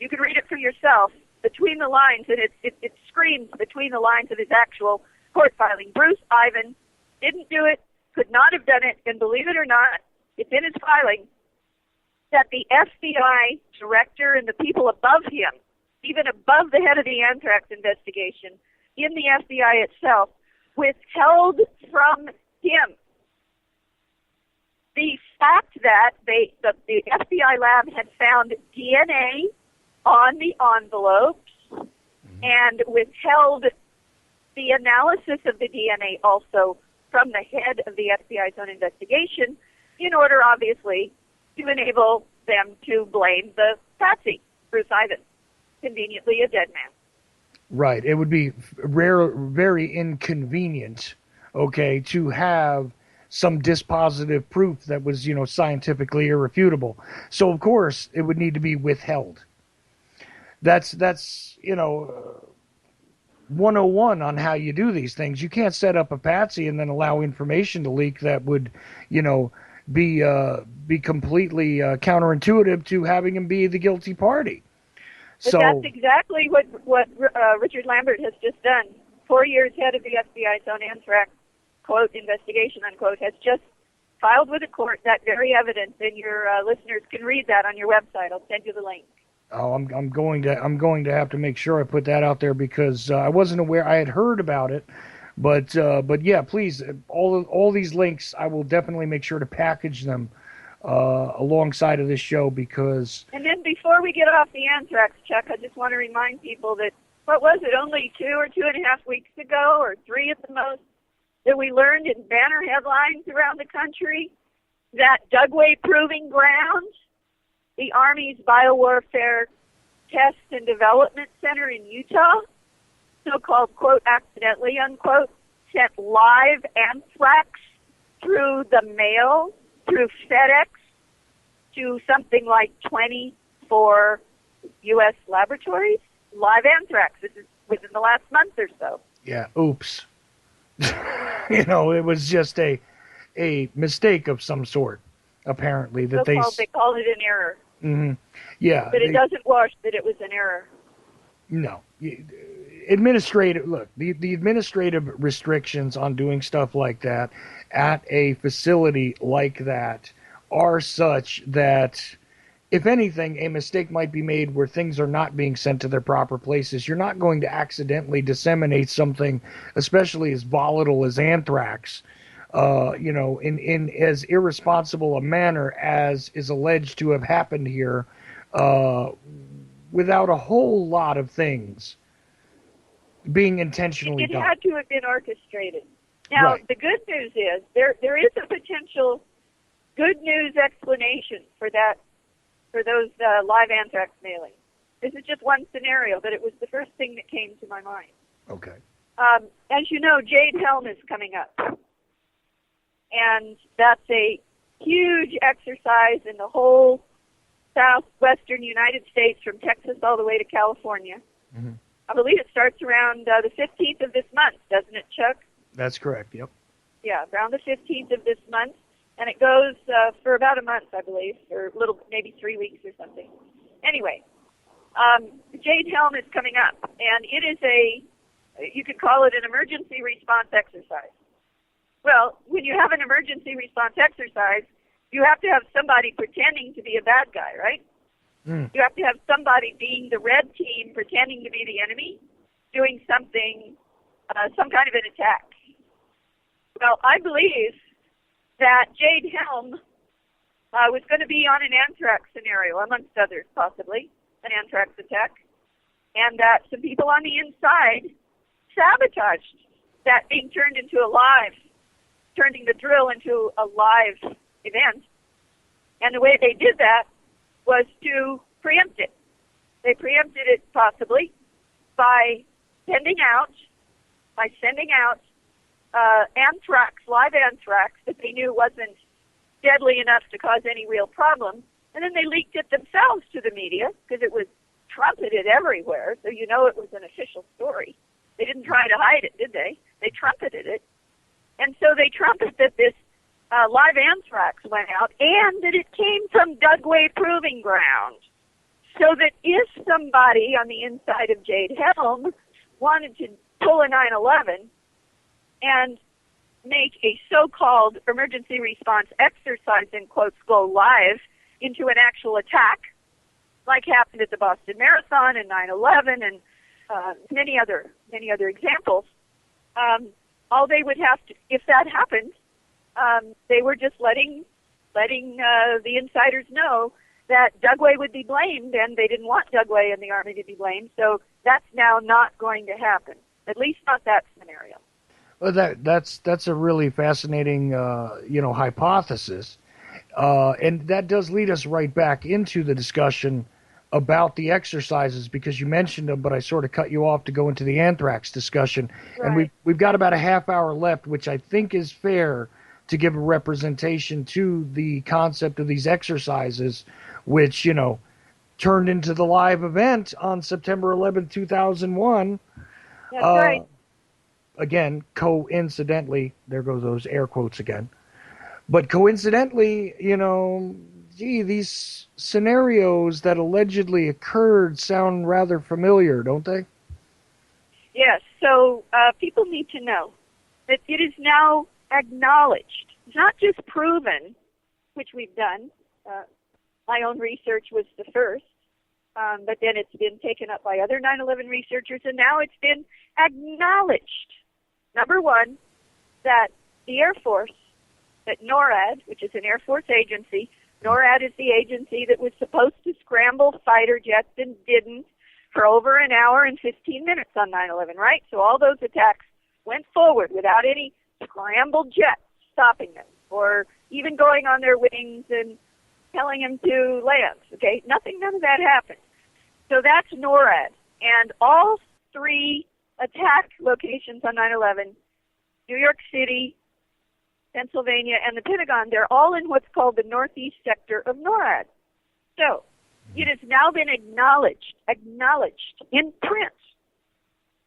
You can read it for yourself between the lines, and it screams between the lines of his actual court filing. Bruce Ivan didn't do it, could not have done it, and believe it or not, it's in his filing that the FBI director and the people above him, even above the head of the anthrax investigation in the FBI itself, withheld from him the fact that the FBI lab had found DNA on the envelopes and withheld the analysis of the DNA also from the head of the FBI's own investigation in order, obviously, to enable them to blame the patsy, Bruce Ivan, conveniently a dead man. Right. It would be very inconvenient, okay, to have some dispositive proof that was, scientifically irrefutable. So, of course, it would need to be withheld. That's 101 on how you do these things. You can't set up a patsy and then allow information to leak that would, be completely counterintuitive to having him be the guilty party. But So that's exactly what Richard Lambert has just done. 4 years head of the FBI's own anthrax, quote, investigation, unquote, has just filed with the court that very evidence, and your listeners can read that on your website. I'll send you the link. Oh, I'm going to have to make sure I put that out there because I wasn't aware. I had heard about it, but yeah, please, all these links, I will definitely make sure to package them alongside of this show because. And then before we get off the anthrax, Chuck, I just want to remind people that what was it, only 2 or 2.5 weeks ago, or 3 at the most, that we learned in banner headlines around the country that Dugway Proving Ground, the Army's Biowarfare Test and Development Center in Utah, so-called, quote, accidentally, unquote, sent live anthrax through the mail, through FedEx, to something like 24 U.S. laboratories. Live anthrax. This is within the last month or so. Yeah, oops. It was just a mistake of some sort, apparently. That they called it an error. Mm-hmm. Yeah. But it doesn't wash that it was an error. No. The administrative restrictions on doing stuff like that at a facility like that are such that, if anything, a mistake might be made where things are not being sent to their proper places. You're not going to accidentally disseminate something, especially as volatile as anthrax, in as irresponsible a manner as is alleged to have happened here, without a whole lot of things being intentionally done. It had to have been orchestrated. Now, right. The good news is there is a potential good news explanation for that, for those live anthrax mailings. This is just one scenario, but it was the first thing that came to my mind. Okay. As you know, Jade Helm is coming up. And that's a huge exercise in the whole southwestern United States, from Texas all the way to California. Mm-hmm. I believe it starts around the 15th of this month, doesn't it, Chuck? That's correct, yep. Yeah, around the 15th of this month. And it goes for about a month, I believe, or maybe 3 weeks or something. Anyway, Jade Helm is coming up, and it is you could call it an emergency response exercise. Well, when you have an emergency response exercise, you have to have somebody pretending to be a bad guy, right? Mm. You have to have somebody being the red team, pretending to be the enemy, doing something, some kind of an attack. Well, I believe that Jade Helm was going to be on an anthrax scenario, amongst others, possibly, an anthrax attack, and that some people on the inside sabotaged that being turning the drill into a live event. And the way they did that was to preempt it. They preempted it possibly by sending out anthrax, live anthrax, that they knew wasn't deadly enough to cause any real problem. And then they leaked it themselves to the media because it was trumpeted everywhere, so you know it was an official story. They didn't try to hide it, did they? They trumpeted it. And so they trumpeted that this live anthrax went out and that it came from Dugway Proving Ground. So that if somebody on the inside of Jade Helm wanted to pull a 9/11 and make a so-called emergency response exercise, in quotes, go live into an actual attack, like happened at the Boston Marathon and 9/11 and many other examples, all they would have to, if that happened, they were just letting the insiders know that Dugway would be blamed, and they didn't want Dugway and the Army to be blamed. So that's now not going to happen, at least not that scenario. Well, that's a really fascinating, hypothesis, and that does lead us right back into the discussion about the exercises, because you mentioned them, but I sort of cut you off to go into the anthrax discussion, right. And we've got about a half hour left, which I think is fair to give a representation to the concept of these exercises, which turned into the live event on September 11th, 2001. That's right. Again, coincidentally, there goes those air quotes again. But coincidentally, these scenarios that allegedly occurred sound rather familiar, don't they? Yes. So people need to know that it is now acknowledged. It's not just proven, which we've done. My own research was the first, but then it's been taken up by other 9/11 researchers, and now it's been acknowledged. Number one, that the Air Force, that NORAD, which is an Air Force agency, NORAD is the agency that was supposed to scramble fighter jets and didn't for over an hour and 15 minutes on 9/11, right? So all those attacks went forward without any scrambled jets stopping them or even going on their wings and telling them to land, okay? None of that happened. So that's NORAD. And all three attack locations on 9/11, New York City, Pennsylvania, and the Pentagon, they're all in what's called the northeast sector of NORAD. So it has now been acknowledged in print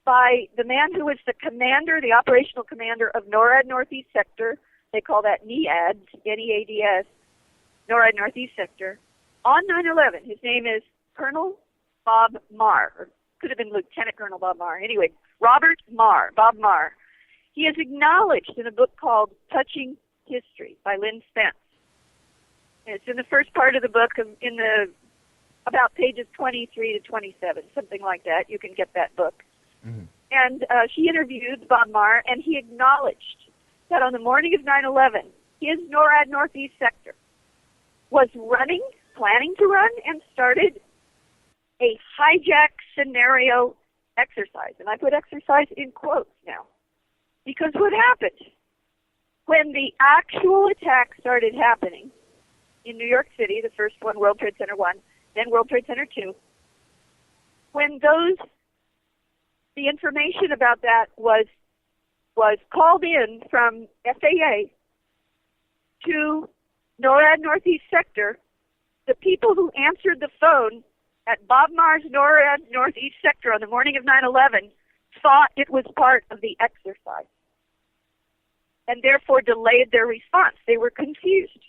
by the man who was the commander, the operational commander of NORAD Northeast Sector. They call that NEADS, N-E-A-D-S, NORAD Northeast Sector, on 9/11. His name is Colonel Bob Marr, or could have been Lieutenant Colonel Bob Marr. Anyway, Bob Marr. He is acknowledged in a book called Touching History by Lynn Spence. And it's in the first part of the book, about pages 23 to 27, something like that. You can get that book. Mm-hmm. And she interviewed Bob Marr, and he acknowledged that on the morning of 9/11, his NORAD Northeast Sector was planning to run, and started a hijack scenario exercise. And I put exercise in quotes now. Because what happened? When the actual attack started happening in New York City, the first one, World Trade Center 1, then World Trade Center 2, when the information about that was called in from FAA to NORAD Northeast Sector, the people who answered the phone at Bob Marr's NORAD Northeast Sector on the morning of 9/11 thought it was part of the exercise, and therefore delayed their response. They were confused.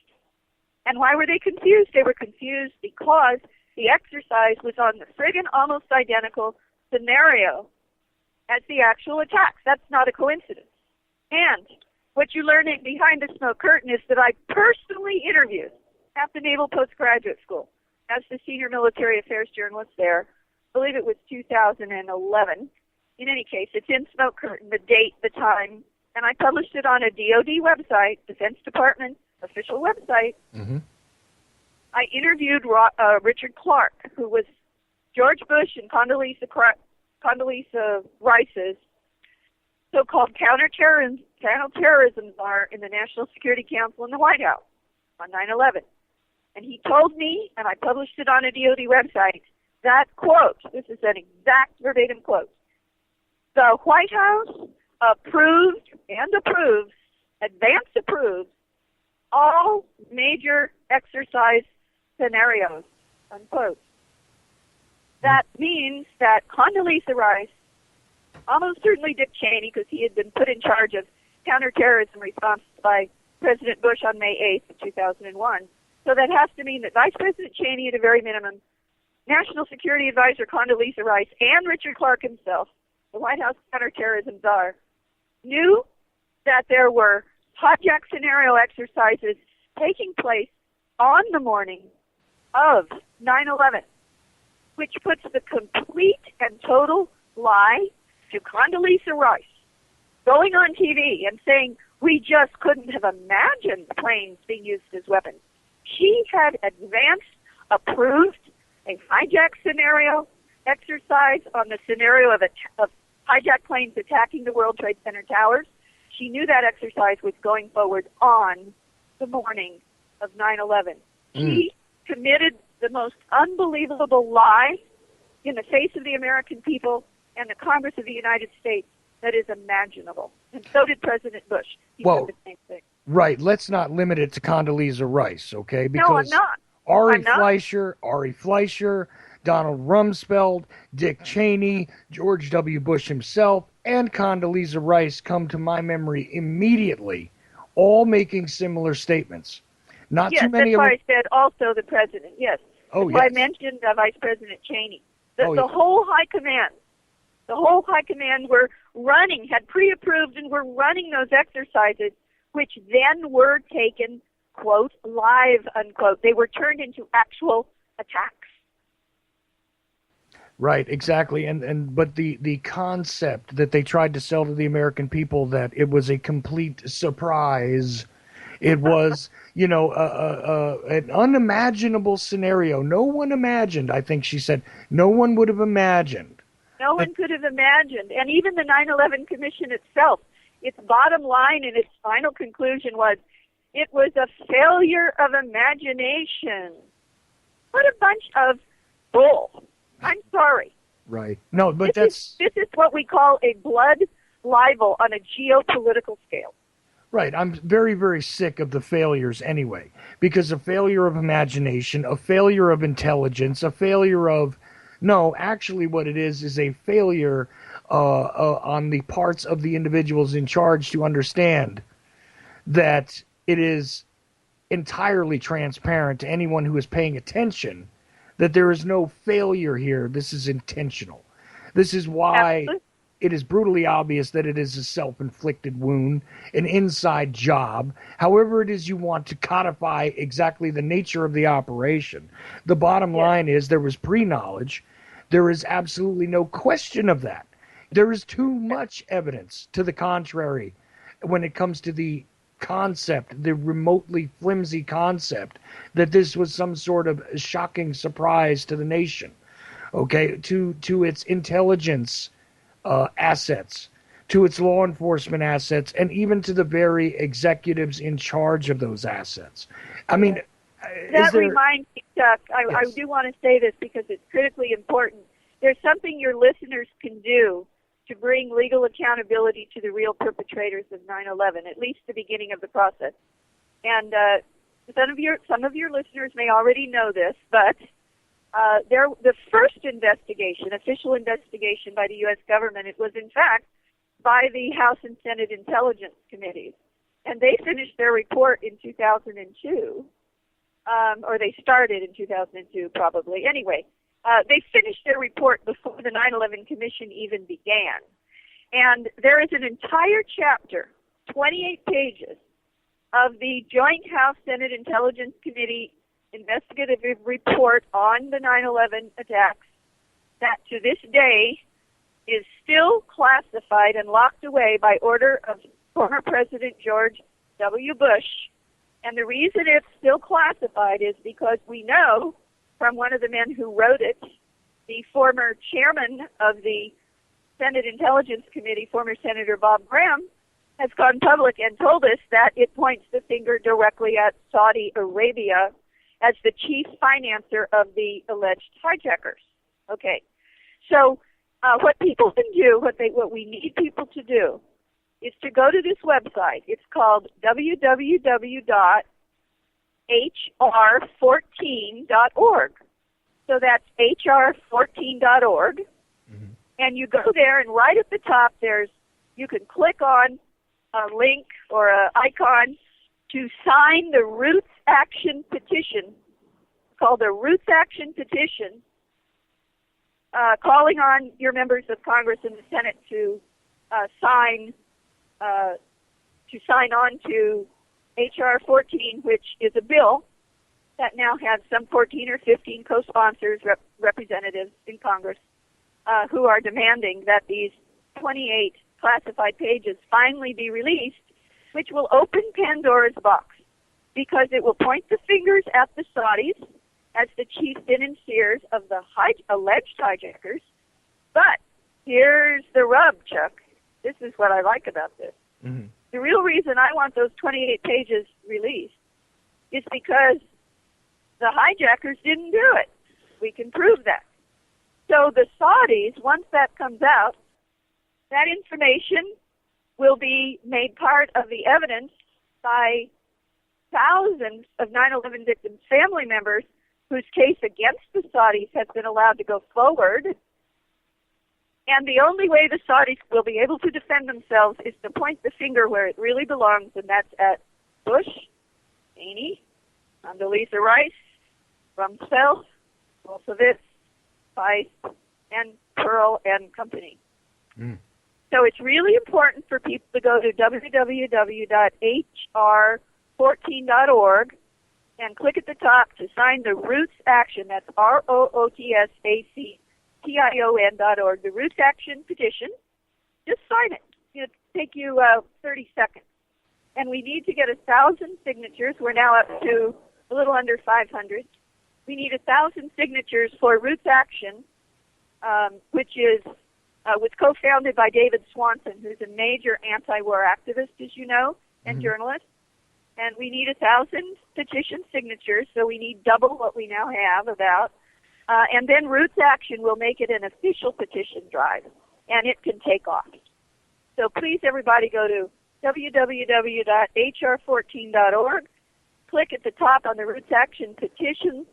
And why were they confused? They were confused because the exercise was on the friggin' almost identical scenario as the actual attacks. That's not a coincidence. And what you learn behind the smoke curtain is that I personally interviewed at the Naval Postgraduate School as the senior military affairs journalist there. I believe it was 2011. In any case, it's in smoke curtain, the date, the time, and I published it on a DoD website, Defense Department official website. Mm-hmm. I interviewed Richard Clark, who was George Bush and Condoleezza Rice's so-called counterterrorism czar in the National Security Council in the White House on 9/11. And he told me, and I published it on a DoD website, that quote, this is an exact verbatim quote, the White House approved and approves, advance approves, all major exercise scenarios, unquote. That means that Condoleezza Rice, almost certainly Dick Cheney, because he had been put in charge of counterterrorism response by President Bush on May 8th of 2001. So that has to mean that Vice President Cheney, at a very minimum, National Security Advisor Condoleezza Rice and Richard Clarke himself, the White House counterterrorism czar, knew that there were hijack scenario exercises taking place on the morning of 9/11, which puts the complete and total lie to Condoleezza Rice going on TV and saying, we just couldn't have imagined planes being used as weapons. She had approved a hijack scenario exercise on the scenario of hijacked planes attacking the World Trade Center towers. She knew that exercise was going forward on the morning of 9/11. She committed the most unbelievable lie in the face of the American people and the Congress of the United States that is imaginable. And so did President Bush. He said the same thing. Right. Let's not limit it to Condoleezza Rice, okay? Because no, I'm not. Ari Fleischer, Donald Rumsfeld, Dick Cheney, George W. Bush himself, and Condoleezza Rice come to my memory immediately, all making similar statements. Not too many. Yes, that's why I said also the president. Yes. Oh, yes. Yes. I mentioned Vice President Cheney. The whole high command. The whole high command had pre-approved and were running those exercises, which then were taken, quote, live, unquote. They were turned into actual attacks. Right, exactly. But the concept that they tried to sell to the American people that it was a complete surprise. It was, an unimaginable scenario. No one imagined, I think she said. No one would have imagined. No one could have imagined. And even the 9/11 Commission itself, its bottom line and its final conclusion was, it was a failure of imagination. What a bunch of bull. I'm sorry. Right. No, but this is what we call a blood libel on a geopolitical scale. Right. I'm very, very sick of the failures anyway, because a failure of imagination, a failure of intelligence, a failure of... No, actually what it is a failure on the parts of the individuals in charge to understand that it is entirely transparent to anyone who is paying attention that there is no failure here. This is intentional. This is why it is brutally obvious that it is a self-inflicted wound, an inside job. However it is you want to codify exactly the nature of the operation. The bottom line is there was pre-knowledge. There is absolutely no question of that. There is too much evidence to the contrary when it comes to the concept, the remotely flimsy concept, that this was some sort of shocking surprise to the nation, okay, to its intelligence assets, to its law enforcement assets, and even to the very executives in charge of those assets. I mean, that reminds me, Chuck, I do want to say this because it's critically important. There's something your listeners can do to bring legal accountability to the real perpetrators of 9/11, at least the beginning of the process. And some of your listeners may already know this, but the first investigation, official investigation by the U.S. government, it was in fact by the House and Senate Intelligence Committees. And they finished their report in 2002, or they started in 2002 probably. Anyway, they finished their report before the 9/11 Commission even began. And there is an entire chapter, 28 pages, of the Joint House-Senate Intelligence Committee investigative report on the 9/11 attacks that to this day is still classified and locked away by order of former President George W. Bush. And the reason it's still classified is because we know from one of the men who wrote it, the former chairman of the Senate Intelligence Committee, former Senator Bob Graham, has gone public and told us that it points the finger directly at Saudi Arabia as the chief financer of the alleged hijackers. Okay, so what people can do, what we need people to do, is to go to this website. It's called www.hr14.org. So that's hr14.org. Mm-hmm. And you go there, and right at the top, you can click on a link or an icon to sign the Roots Action Petition, called the Roots Action Petition, calling on your members of Congress and the Senate to sign on to H.R. 14, which is a bill that now has some 14 or 15 co-sponsors, representatives in Congress, who are demanding that these 28 classified pages finally be released, which will open Pandora's box, because it will point the fingers at the Saudis as the chief financiers of the alleged hijackers. But here's the rub, Chuck. This is what I like about this. Mm-hmm. The real reason I want those 28 pages released is because the hijackers didn't do it. We can prove that. So the Saudis, once that comes out, that information will be made part of the evidence by thousands of 9/11 victims' family members whose case against the Saudis has been allowed to go forward. And the only way the Saudis will be able to defend themselves is to point the finger where it really belongs, and that's at Bush, Cheney, Condoleezza Rice, Rumsfeld, Wolfowitz, Weiss, and Pearl and company. Mm. So it's really important for people to go to www.hr14.org and click at the top to sign the Roots Action. That's ROOTSACTION.org. The Roots Action petition. Just sign it. It'll take you 30 seconds. And we need to get 1,000 signatures. We're now up to a little under 500. We need 1,000 signatures for Roots Action, which was co-founded by David Swanson, who's a major anti-war activist, as you know, and journalist. And we need 1,000 petition signatures, so we need double what we now have about. And then Roots Action will make it an official petition drive, and it can take off. So please, everybody, go to www.hr14.org, click at the top on the Roots Action petition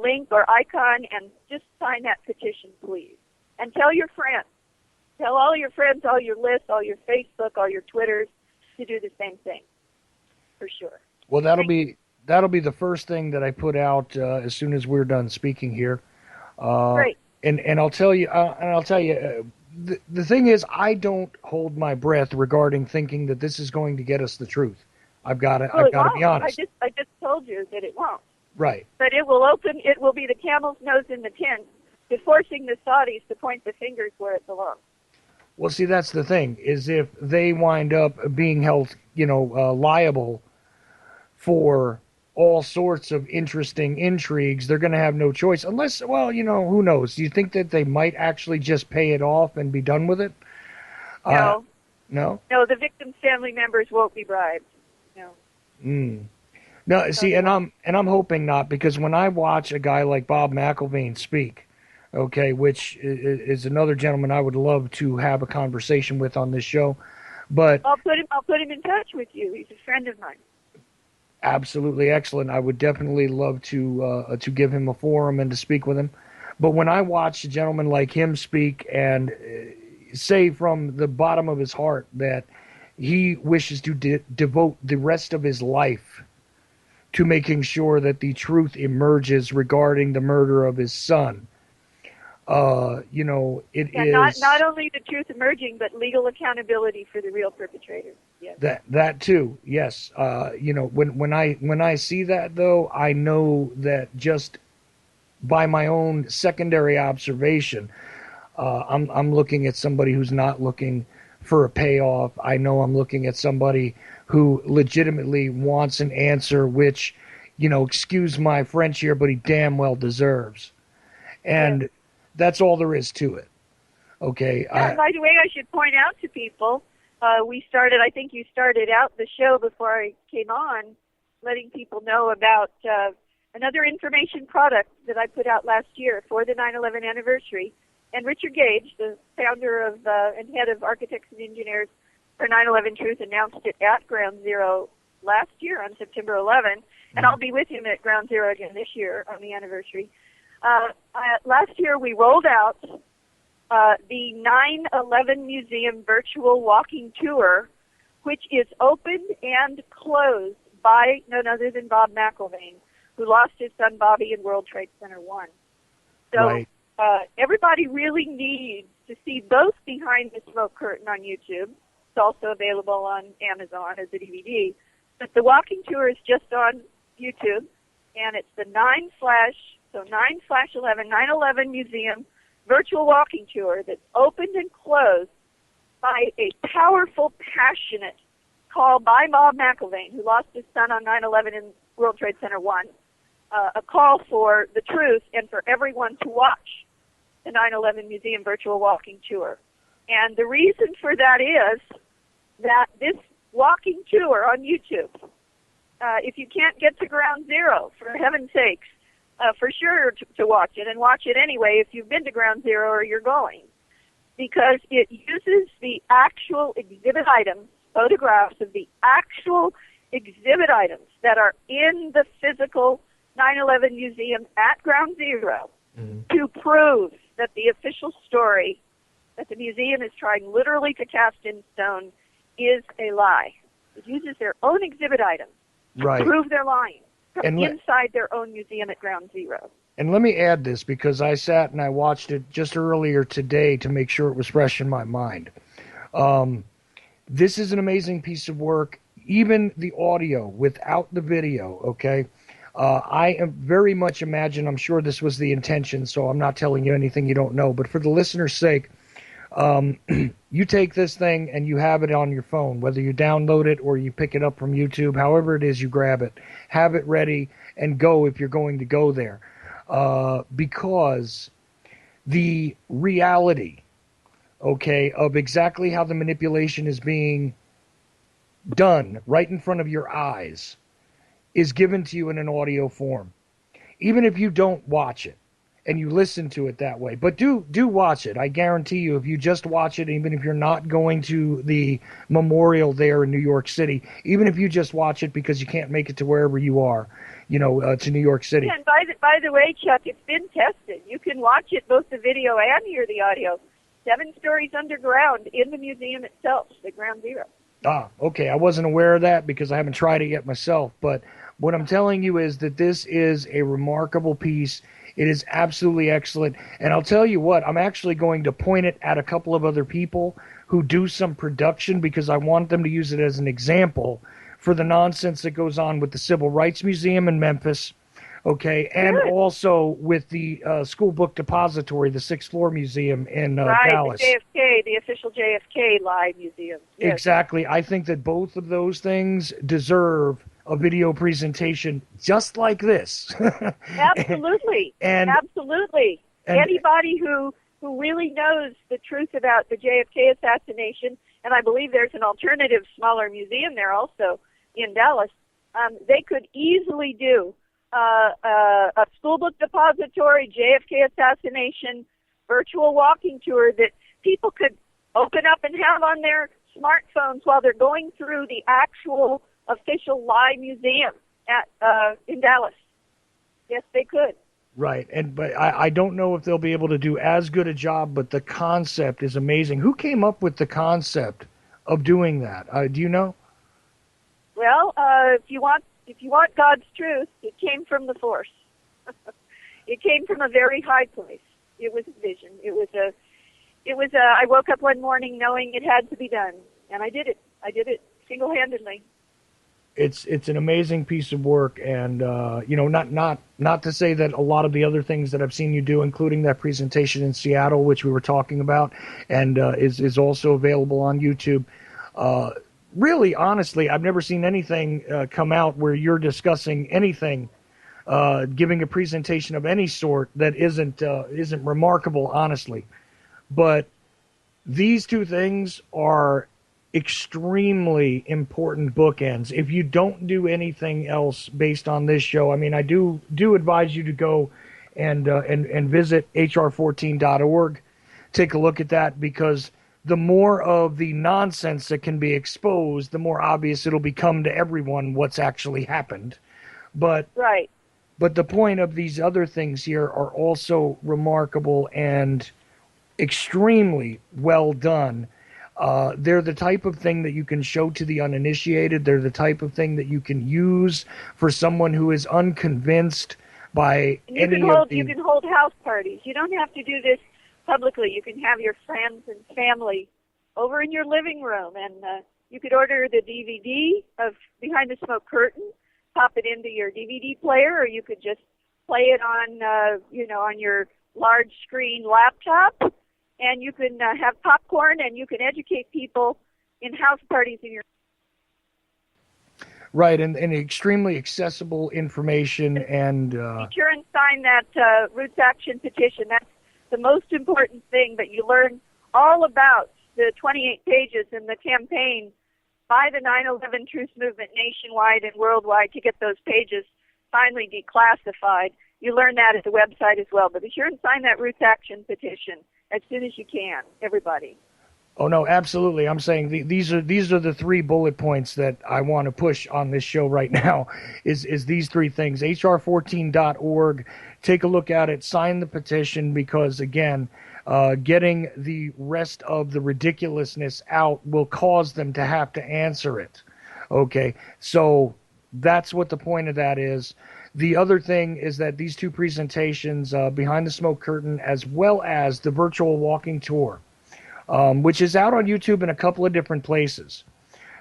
link or icon, and just sign that petition, please. And tell your friends. Tell all your friends, all your lists, all your Facebook, all your Twitters to do the same thing, for sure. Well, that'll be the first thing that I put out as soon as we're done speaking here. Great. And I'll tell you, the thing is, I don't hold my breath regarding thinking that this is going to get us the truth. I've got to be honest. I just told you that it won't. Right. But it will open. It will be the camel's nose in the tent, to forcing the Saudis to point the fingers where it belongs. Well, see, that's the thing, is if they wind up being held, liable for all sorts of interesting intrigues, they're going to have no choice. Unless, who knows? Do you think that they might actually just pay it off and be done with it? No. No? No, the victims' family members won't be bribed. No. No, see, and I'm hoping not, because when I watch a guy like Bob McIlvaine speak, okay, which is another gentleman I would love to have a conversation with on this show, but I'll put him in touch with you. He's a friend of mine. Absolutely excellent. I would definitely love to give him a forum and to speak with him. But when I watch a gentleman like him speak and say from the bottom of his heart that he wishes to devote the rest of his life to making sure that the truth emerges regarding the murder of his son, Not only the truth emerging, but legal accountability for the real perpetrator. Yes. That too, yes. When I see that, though, I know that just by my own secondary observation, I'm looking at somebody who's not looking for a payoff. I know I'm looking at somebody who legitimately wants an answer, which, excuse my French here, but he damn well deserves. And that's all there is to it. Okay. By the way, I should point out to people, I think you started out the show before I came on, letting people know about another information product that I put out last year for the 9/11 anniversary. And Richard Gage, the founder of and head of Architects and Engineers for 9/11 Truth, announced it at Ground Zero last year on September 11, and I'll be with him at Ground Zero again this year on the anniversary. Last year we rolled out the 9/11 Museum virtual walking tour, which is opened and closed by none other than Bob McIlvaine, who lost his son Bobby in World Trade Center 1. So right. everybody really needs to see both Behind the Smoke Curtain on YouTube. It's also available on Amazon as a DVD. But the walking tour is just on YouTube, and it's the 9/11 Museum virtual walking tour that's opened and closed by a powerful, passionate call by Bob McIlvaine, who lost his son on 9/11 in World Trade Center 1, a call for the truth and for everyone to watch the 9/11 Museum virtual walking tour. And the reason for that is that this walking tour on YouTube, if you can't get to ground zero, for heaven's sakes, for sure to watch it, and watch it anyway if you've been to ground zero or you're going, because it uses the actual exhibit items, photographs of the actual exhibit items that are in the physical 9/11 museum at ground zero to prove that the official story that the museum is trying literally to cast in stone is a lie. It uses their own exhibit items to prove they're lying from inside their own museum at ground zero. And let me add this, because I sat and I watched it just earlier today to make sure it was fresh in my mind. This is an amazing piece of work, even the audio without the video, okay? I am very much imagine, I'm sure this was the intention, so I'm not telling you anything you don't know, but for the listener's sake, you take this thing and you have it on your phone, whether you download it or you pick it up from YouTube, however it is you grab it, have it ready and go if you're going to go there. Because the reality, okay, of exactly how the manipulation is being done right in front of your eyes is given to you in an audio form. Even if you don't watch it and you listen to it that way, but do watch it. I guarantee you, if you just watch it, even if you're not going to the memorial there in New York City, even if you just watch it because you can't make it to wherever you are, to New York City. Yeah, and by the way, Chuck, it's been tested. You can watch it, both the video and hear the audio, 7 stories underground in the museum itself, the ground zero. Ah, okay. I wasn't aware of that because I haven't tried it yet myself. But what I'm telling you is that this is a remarkable piece. It is absolutely excellent. And I'll tell you what, I'm actually going to point it at a couple of other people who do some production, because I want them to use it as an example for the nonsense that goes on with the Civil Rights Museum in Memphis, okay, and also with the School Book Depository, the 6th floor museum in Dallas. Right, the JFK, the official JFK Live Museum. Yes. Exactly. I think that both of those things deserve a video presentation just like this. Absolutely. Absolutely. Anybody who really knows the truth about the JFK assassination, and I believe there's an alternative, smaller museum there also in Dallas, they could easily do a school book depository, JFK assassination, virtual walking tour that people could open up and have on their smartphones while they're going through the actual official live museum in Dallas. Yes, they could. Right, but I don't know if they'll be able to do as good a job, but the concept is amazing. Who came up with the concept of doing that? Do you know? Well, if you want God's truth, it came from the Force. It came from a very high place. It was a vision. I woke up one morning knowing it had to be done, and I did it. I did it single-handedly. It's an amazing piece of work, and not to say that a lot of the other things that I've seen you do, including that presentation in Seattle, which we were talking about, and is also available on YouTube. Really, honestly, I've never seen anything come out where you're discussing anything, giving a presentation of any sort that isn't remarkable, honestly. But these two things are extremely important bookends. If you don't do anything else based on this show, I mean, I do advise you to go and visit hr14.org, take a look at that, because the more of the nonsense that can be exposed, the more obvious it'll become to everyone what's actually happened. But right. But the point of these other things here are also remarkable and extremely well done. They're the type of thing that you can show to the uninitiated. They're the type of thing that you can use for someone who is unconvinced by And any of the... you can hold house parties. You don't have to do this publicly. You can have your friends and family over in your living room, and you could order the DVD of Behind the Smoke Curtain, pop it into your DVD player, or you could just play it on, on your large screen laptop, and you can have popcorn, and you can educate people in house parties in your... Right, and extremely accessible information, and... Be sure and sign that Roots Action petition. That's the most important thing, but you learn all about the 28 pages in the campaign by the 9/11 Truth Movement nationwide and worldwide to get those pages finally declassified. You learn that at the website as well. But be sure and sign that Roots Action petition as soon as you can, everybody. Oh, no, absolutely. I'm saying these are the 3 bullet points that I want to push on this show right now is these 3 things. HR14.org, take a look at it, sign the petition, because, again, getting the rest of the ridiculousness out will cause them to have to answer it. Okay, so that's what the point of that is. The other thing is that these 2 presentations, Behind the Smoke Curtain, as well as the virtual walking tour, which is out on YouTube in a couple of different places.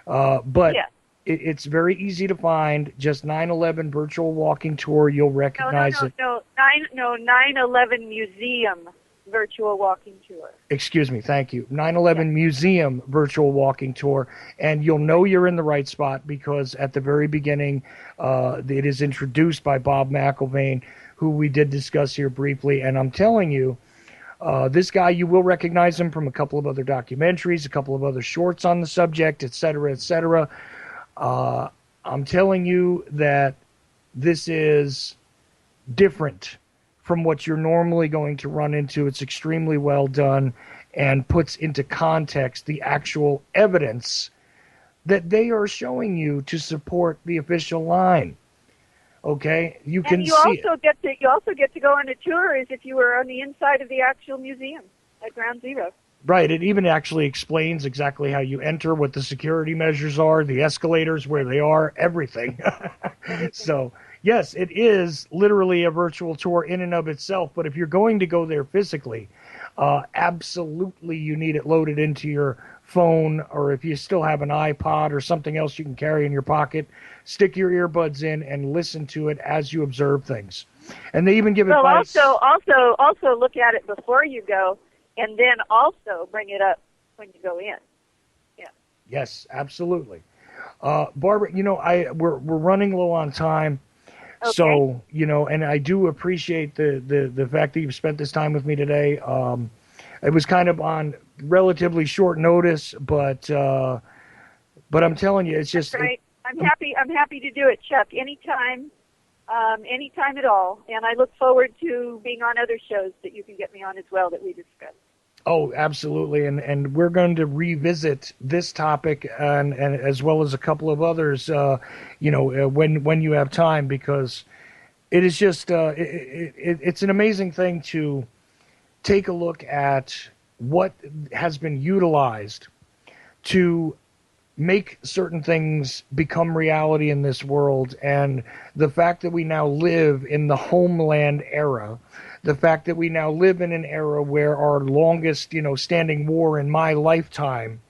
But yeah. It's very easy to find. Just 9/11 virtual walking tour. You'll recognize it. No, 9/11 Museum virtual walking tour. Excuse me, thank you. 9/11 Museum virtual walking tour. And you'll know you're in the right spot because at the very beginning, it is introduced by Bob McIlvaine, who we did discuss here briefly. And I'm telling you, this guy, you will recognize him from a couple of other documentaries, a couple of other shorts on the subject, et cetera, et cetera. I'm telling you that this is different from what you're normally going to run into. It's extremely well done and puts into context the actual evidence that they are showing you to support the official line. Okay, you can see it. You also get to go on a tour as if you were on the inside of the actual museum at Ground Zero. Right. It even actually explains exactly how you enter, what the security measures are, the escalators, where they are, everything. So, yes, it is literally a virtual tour in and of itself. But if you're going to go there physically, absolutely you need it loaded into your phone, or if you still have an iPod or something else you can carry in your pocket, stick your earbuds in and listen to it as you observe things. And they even give advice. Also look at it before you go, and then also bring it up when you go in. Yeah. Yes, absolutely. Barbara, we're running low on time. Okay. So, and I do appreciate the fact that you've spent this time with me today. It was kind of on relatively short notice, but I'm telling you, it's just... That's right. I'm happy to do it, Chuck. Anytime at all. And I look forward to being on other shows that you can get me on as well that we discussed. Oh, absolutely. And we're going to revisit this topic and as well as a couple of others, when you have time, because it is just, it's an amazing thing to take a look at what has been utilized to make certain things become reality in this world. And the fact that we now live in the homeland era, the fact that we now live in an era where our longest, standing war in my lifetime,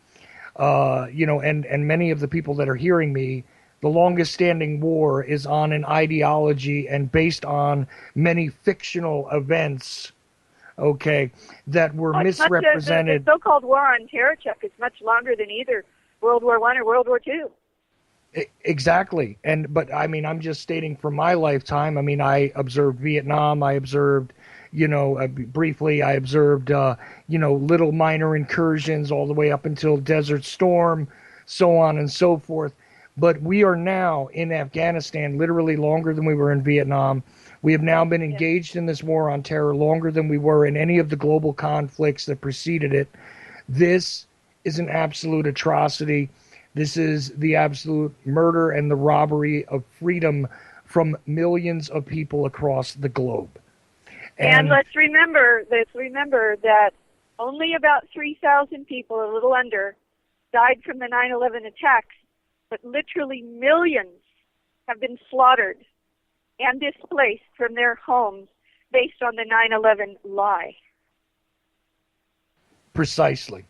and many of the people that are hearing me, the longest standing war is on an ideology and based on many fictional events, that were misrepresented. The so-called war on terror, Chuck, is much longer than either World War I or World War II. Exactly. But I'm just stating from my lifetime. I observed Vietnam. I observed, briefly, I observed, little minor incursions all the way up until Desert Storm, so on and so forth. But we are now in Afghanistan literally longer than we were in Vietnam. We have now been engaged in this war on terror longer than we were in any of the global conflicts that preceded it. This is an absolute atrocity. This is the absolute murder and the robbery of freedom from millions of people across the globe. And let's remember that only about 3,000 people, a little under, died from the 9/11 attacks, but literally millions have been slaughtered and displaced from their homes based on the 9/11 lie. Precisely.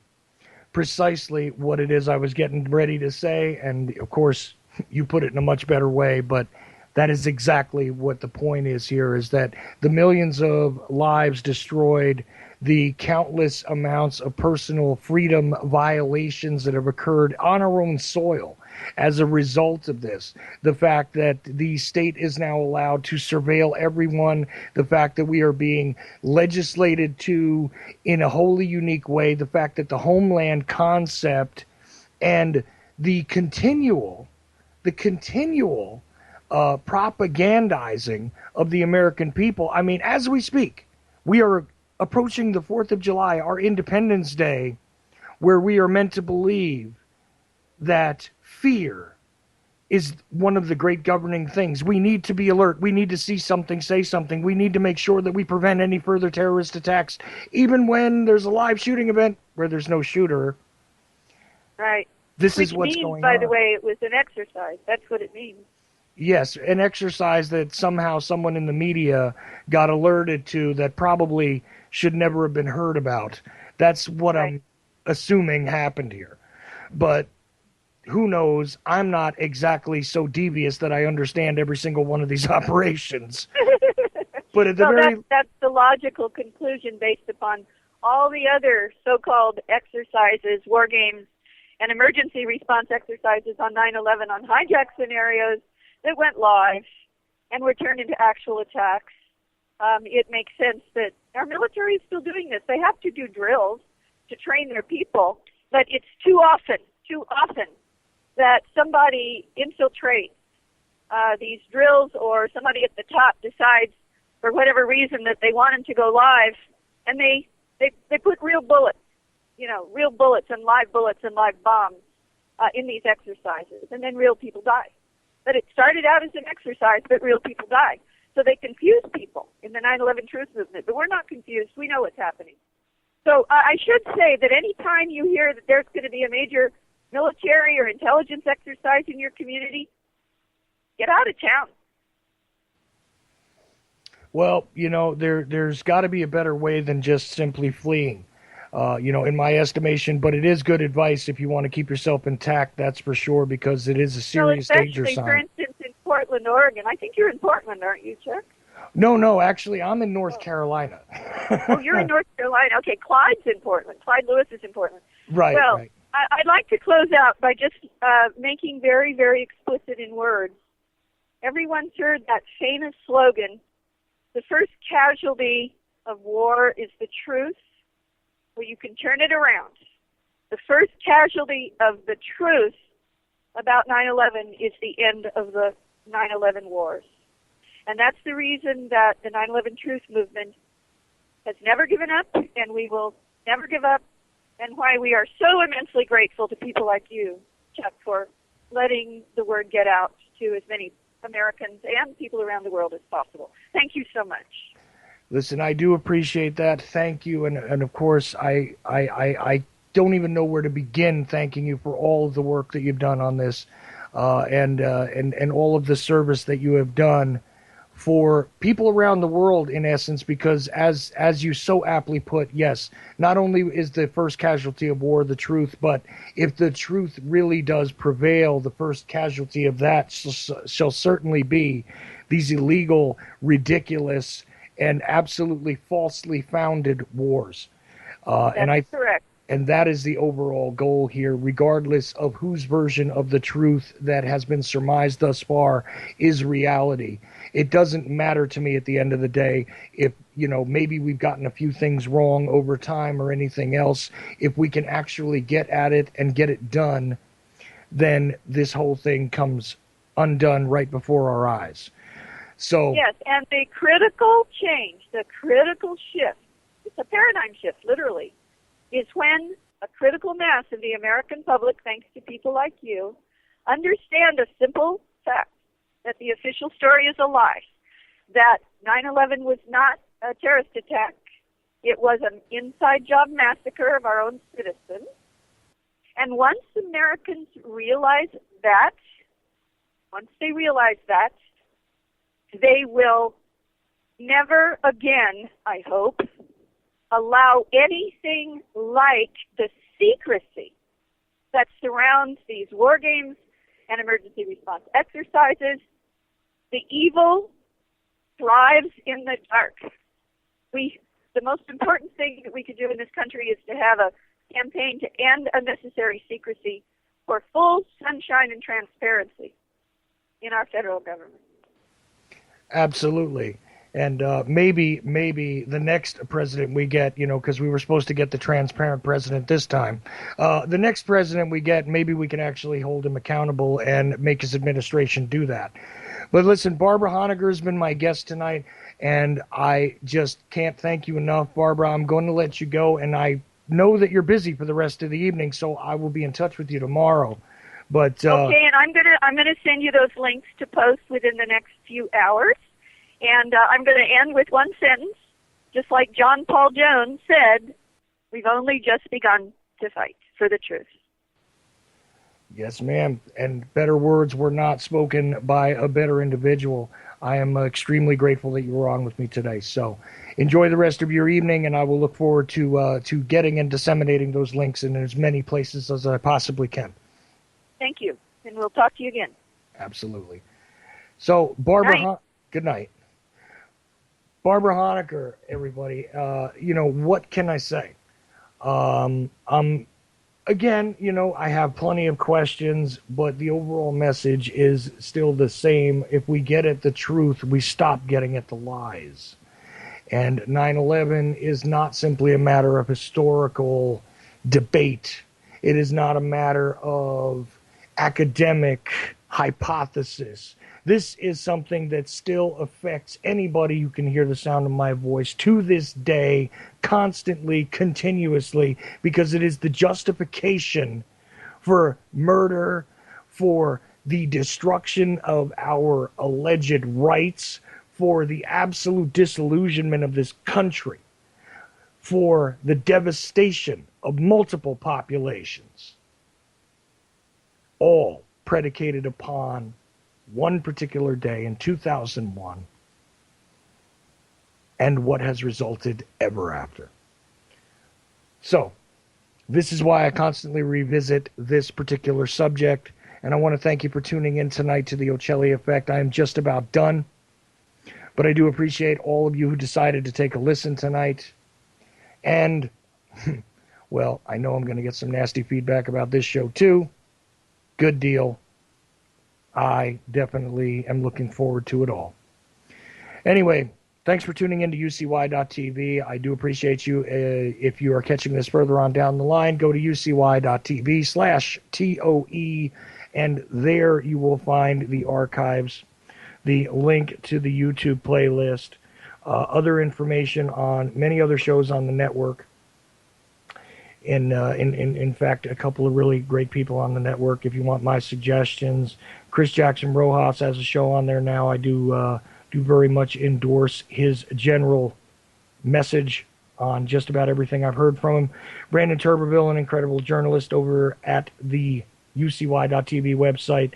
Precisely what it is I was getting ready to say, and of course you put it in a much better way, but that is exactly what the point is here, is that the millions of lives destroyed, the countless amounts of personal freedom violations that have occurred on our own soil as a result of this, the fact that the state is now allowed to surveil everyone, the fact that we are being legislated to in a wholly unique way, the fact that the homeland concept and the continual propagandizing of the American people. I mean, as we speak, we are approaching the 4th of July, our Independence Day, where we are meant to believe that fear is one of the great governing things. We need to be alert. We need to see something, say something. We need to make sure that we prevent any further terrorist attacks, even when there's a live shooting event where there's no shooter. Right. This is what's going on. By the way, it was an exercise. That's what it means. Yes, an exercise that somehow someone in the media got alerted to that probably should never have been heard about. That's what I'm assuming happened here. But who knows? I'm not exactly so devious that I understand every single one of these operations. But at the that's the logical conclusion based upon all the other so-called exercises, war games, and emergency response exercises on 9/11 on hijack scenarios that went live and were turned into actual attacks. It makes sense that our military is still doing this. They have to do drills to train their people, but it's too often that somebody infiltrates these drills, or somebody at the top decides for whatever reason that they want them to go live, and they put real bullets and live bombs in these exercises, and then real people die. But it started out as an exercise, but real people died. So they confuse people in the 9/11 truth movement, but we're not confused. We know what's happening. So I should say that any time you hear that there's going to be a major military or intelligence exercise in your community, get out of town. Well, there's got to be a better way than just simply fleeing, in my estimation. But it is good advice if you want to keep yourself intact, that's for sure, because it is a serious danger sign. For instance, in Portland, Oregon. I think you're in Portland, aren't you, Chuck? No, actually, I'm in North Carolina. Oh, you're in North Carolina. Okay, Clyde's in Portland. Clyde Lewis is in Portland. Right, well, right. I'd like to close out by just making very, very explicit in words. Everyone's heard that famous slogan, the first casualty of war is the truth. Well, you can turn it around. The first casualty of the truth about 9/11 is the end of the 9/11 wars. And that's the reason that the 9/11 truth movement has never given up, and we will never give up, and why we are so immensely grateful to people like you, Chuck, for letting the word get out to as many Americans and people around the world as possible. Thank you so much. Listen, I do appreciate that. Thank you. And of course, I don't even know where to begin thanking you for all of the work that you've done on this, and all of the service that you have done for people around the world, in essence, because as you so aptly put, yes, not only is the first casualty of war the truth, but if the truth really does prevail, the first casualty of that shall certainly be these illegal, ridiculous, and absolutely falsely founded wars. That's correct. And that is the overall goal here, regardless of whose version of the truth that has been surmised thus far is reality. It doesn't matter to me at the end of the day if, maybe we've gotten a few things wrong over time or anything else. If we can actually get at it and get it done, then this whole thing comes undone right before our eyes. So yes, and the critical change, the critical shift, it's a paradigm shift, literally, is when a critical mass of the American public, thanks to people like you, understand a simple fact, that the official story is a lie, that 9/11 was not a terrorist attack, it was an inside job massacre of our own citizens. And once Americans realize that, they will never again, I hope, allow anything like the secrecy that surrounds these war games and emergency response exercises. The evil thrives in the dark. The most important thing that we could do in this country is to have a campaign to end unnecessary secrecy for full sunshine and transparency in our federal government. Absolutely. And maybe the next president we get, because we were supposed to get the transparent president this time. The next president we get, maybe we can actually hold him accountable and make his administration do that. But listen, Barbara Honegger has been my guest tonight, and I just can't thank you enough, Barbara. I'm going to let you go, and I know that you're busy for the rest of the evening, so I will be in touch with you tomorrow. But okay, and I'm gonna send you those links to post within the next few hours. And I'm going to end with one sentence. Just like John Paul Jones said, we've only just begun to fight for the truth. Yes, ma'am. And better words were not spoken by a better individual. I am extremely grateful that you were on with me today. So enjoy the rest of your evening, and I will look forward to getting and disseminating those links in as many places as I possibly can. Thank you. And we'll talk to you again. Absolutely. So, Barbara, good night. Barbara Honegger, everybody, what can I say? Again, I have plenty of questions, but the overall message is still the same. If we get at the truth, we stop getting at the lies. And 9/11 is not simply a matter of historical debate. It is not a matter of academic hypothesis. This is something that still affects anybody who can hear the sound of my voice to this day, constantly, continuously, because it is the justification for murder, for the destruction of our alleged rights, for the absolute disillusionment of this country, for the devastation of multiple populations, all predicated upon one particular day in 2001 and what has resulted ever after. So, this is why I constantly revisit this particular subject, and I want to thank you for tuning in tonight to the Ochelli Effect. I am just about done, but I do appreciate all of you who decided to take a listen tonight. And, well, I know I'm going to get some nasty feedback about this show too. Good deal. I definitely am looking forward to it all. Anyway, thanks for tuning in to UCY.tv. I do appreciate you. If you are catching this further on down the line, go to UCY.tv/TOE, and there you will find the archives, the link to the YouTube playlist, other information on many other shows on the network. In fact, a couple of really great people on the network. If you want my suggestions, Chris Jackson Rojas has a show on there now. I do very much endorse his general message on just about everything I've heard from him. Brandon Tuberville, an incredible journalist over at the UCY.tv website.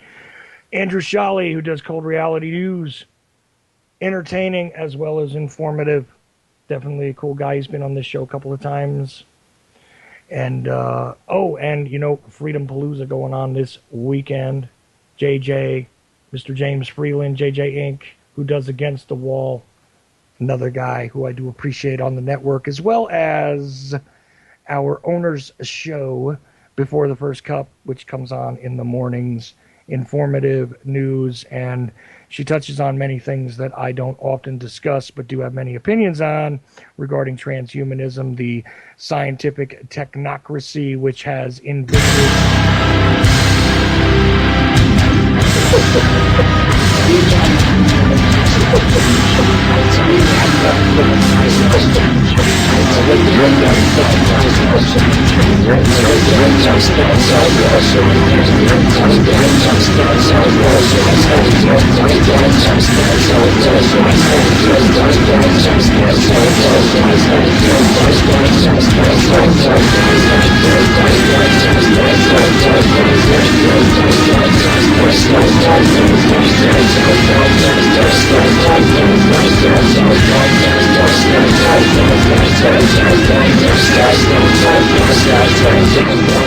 Andrew Shawley, who does Cold Reality News, entertaining as well as informative. Definitely a cool guy. He's been on this show a couple of times. And, Freedom Palooza going on this weekend. JJ, Mr. James Freeland, JJ Inc., who does Against the Wall. Another guy who I do appreciate on the network, as well as our owner's show, Before the First Cup, which comes on in the mornings. Informative news, and she touches on many things that I don't often discuss but do have many opinions on regarding transhumanism, the scientific technocracy which has invaded night turns into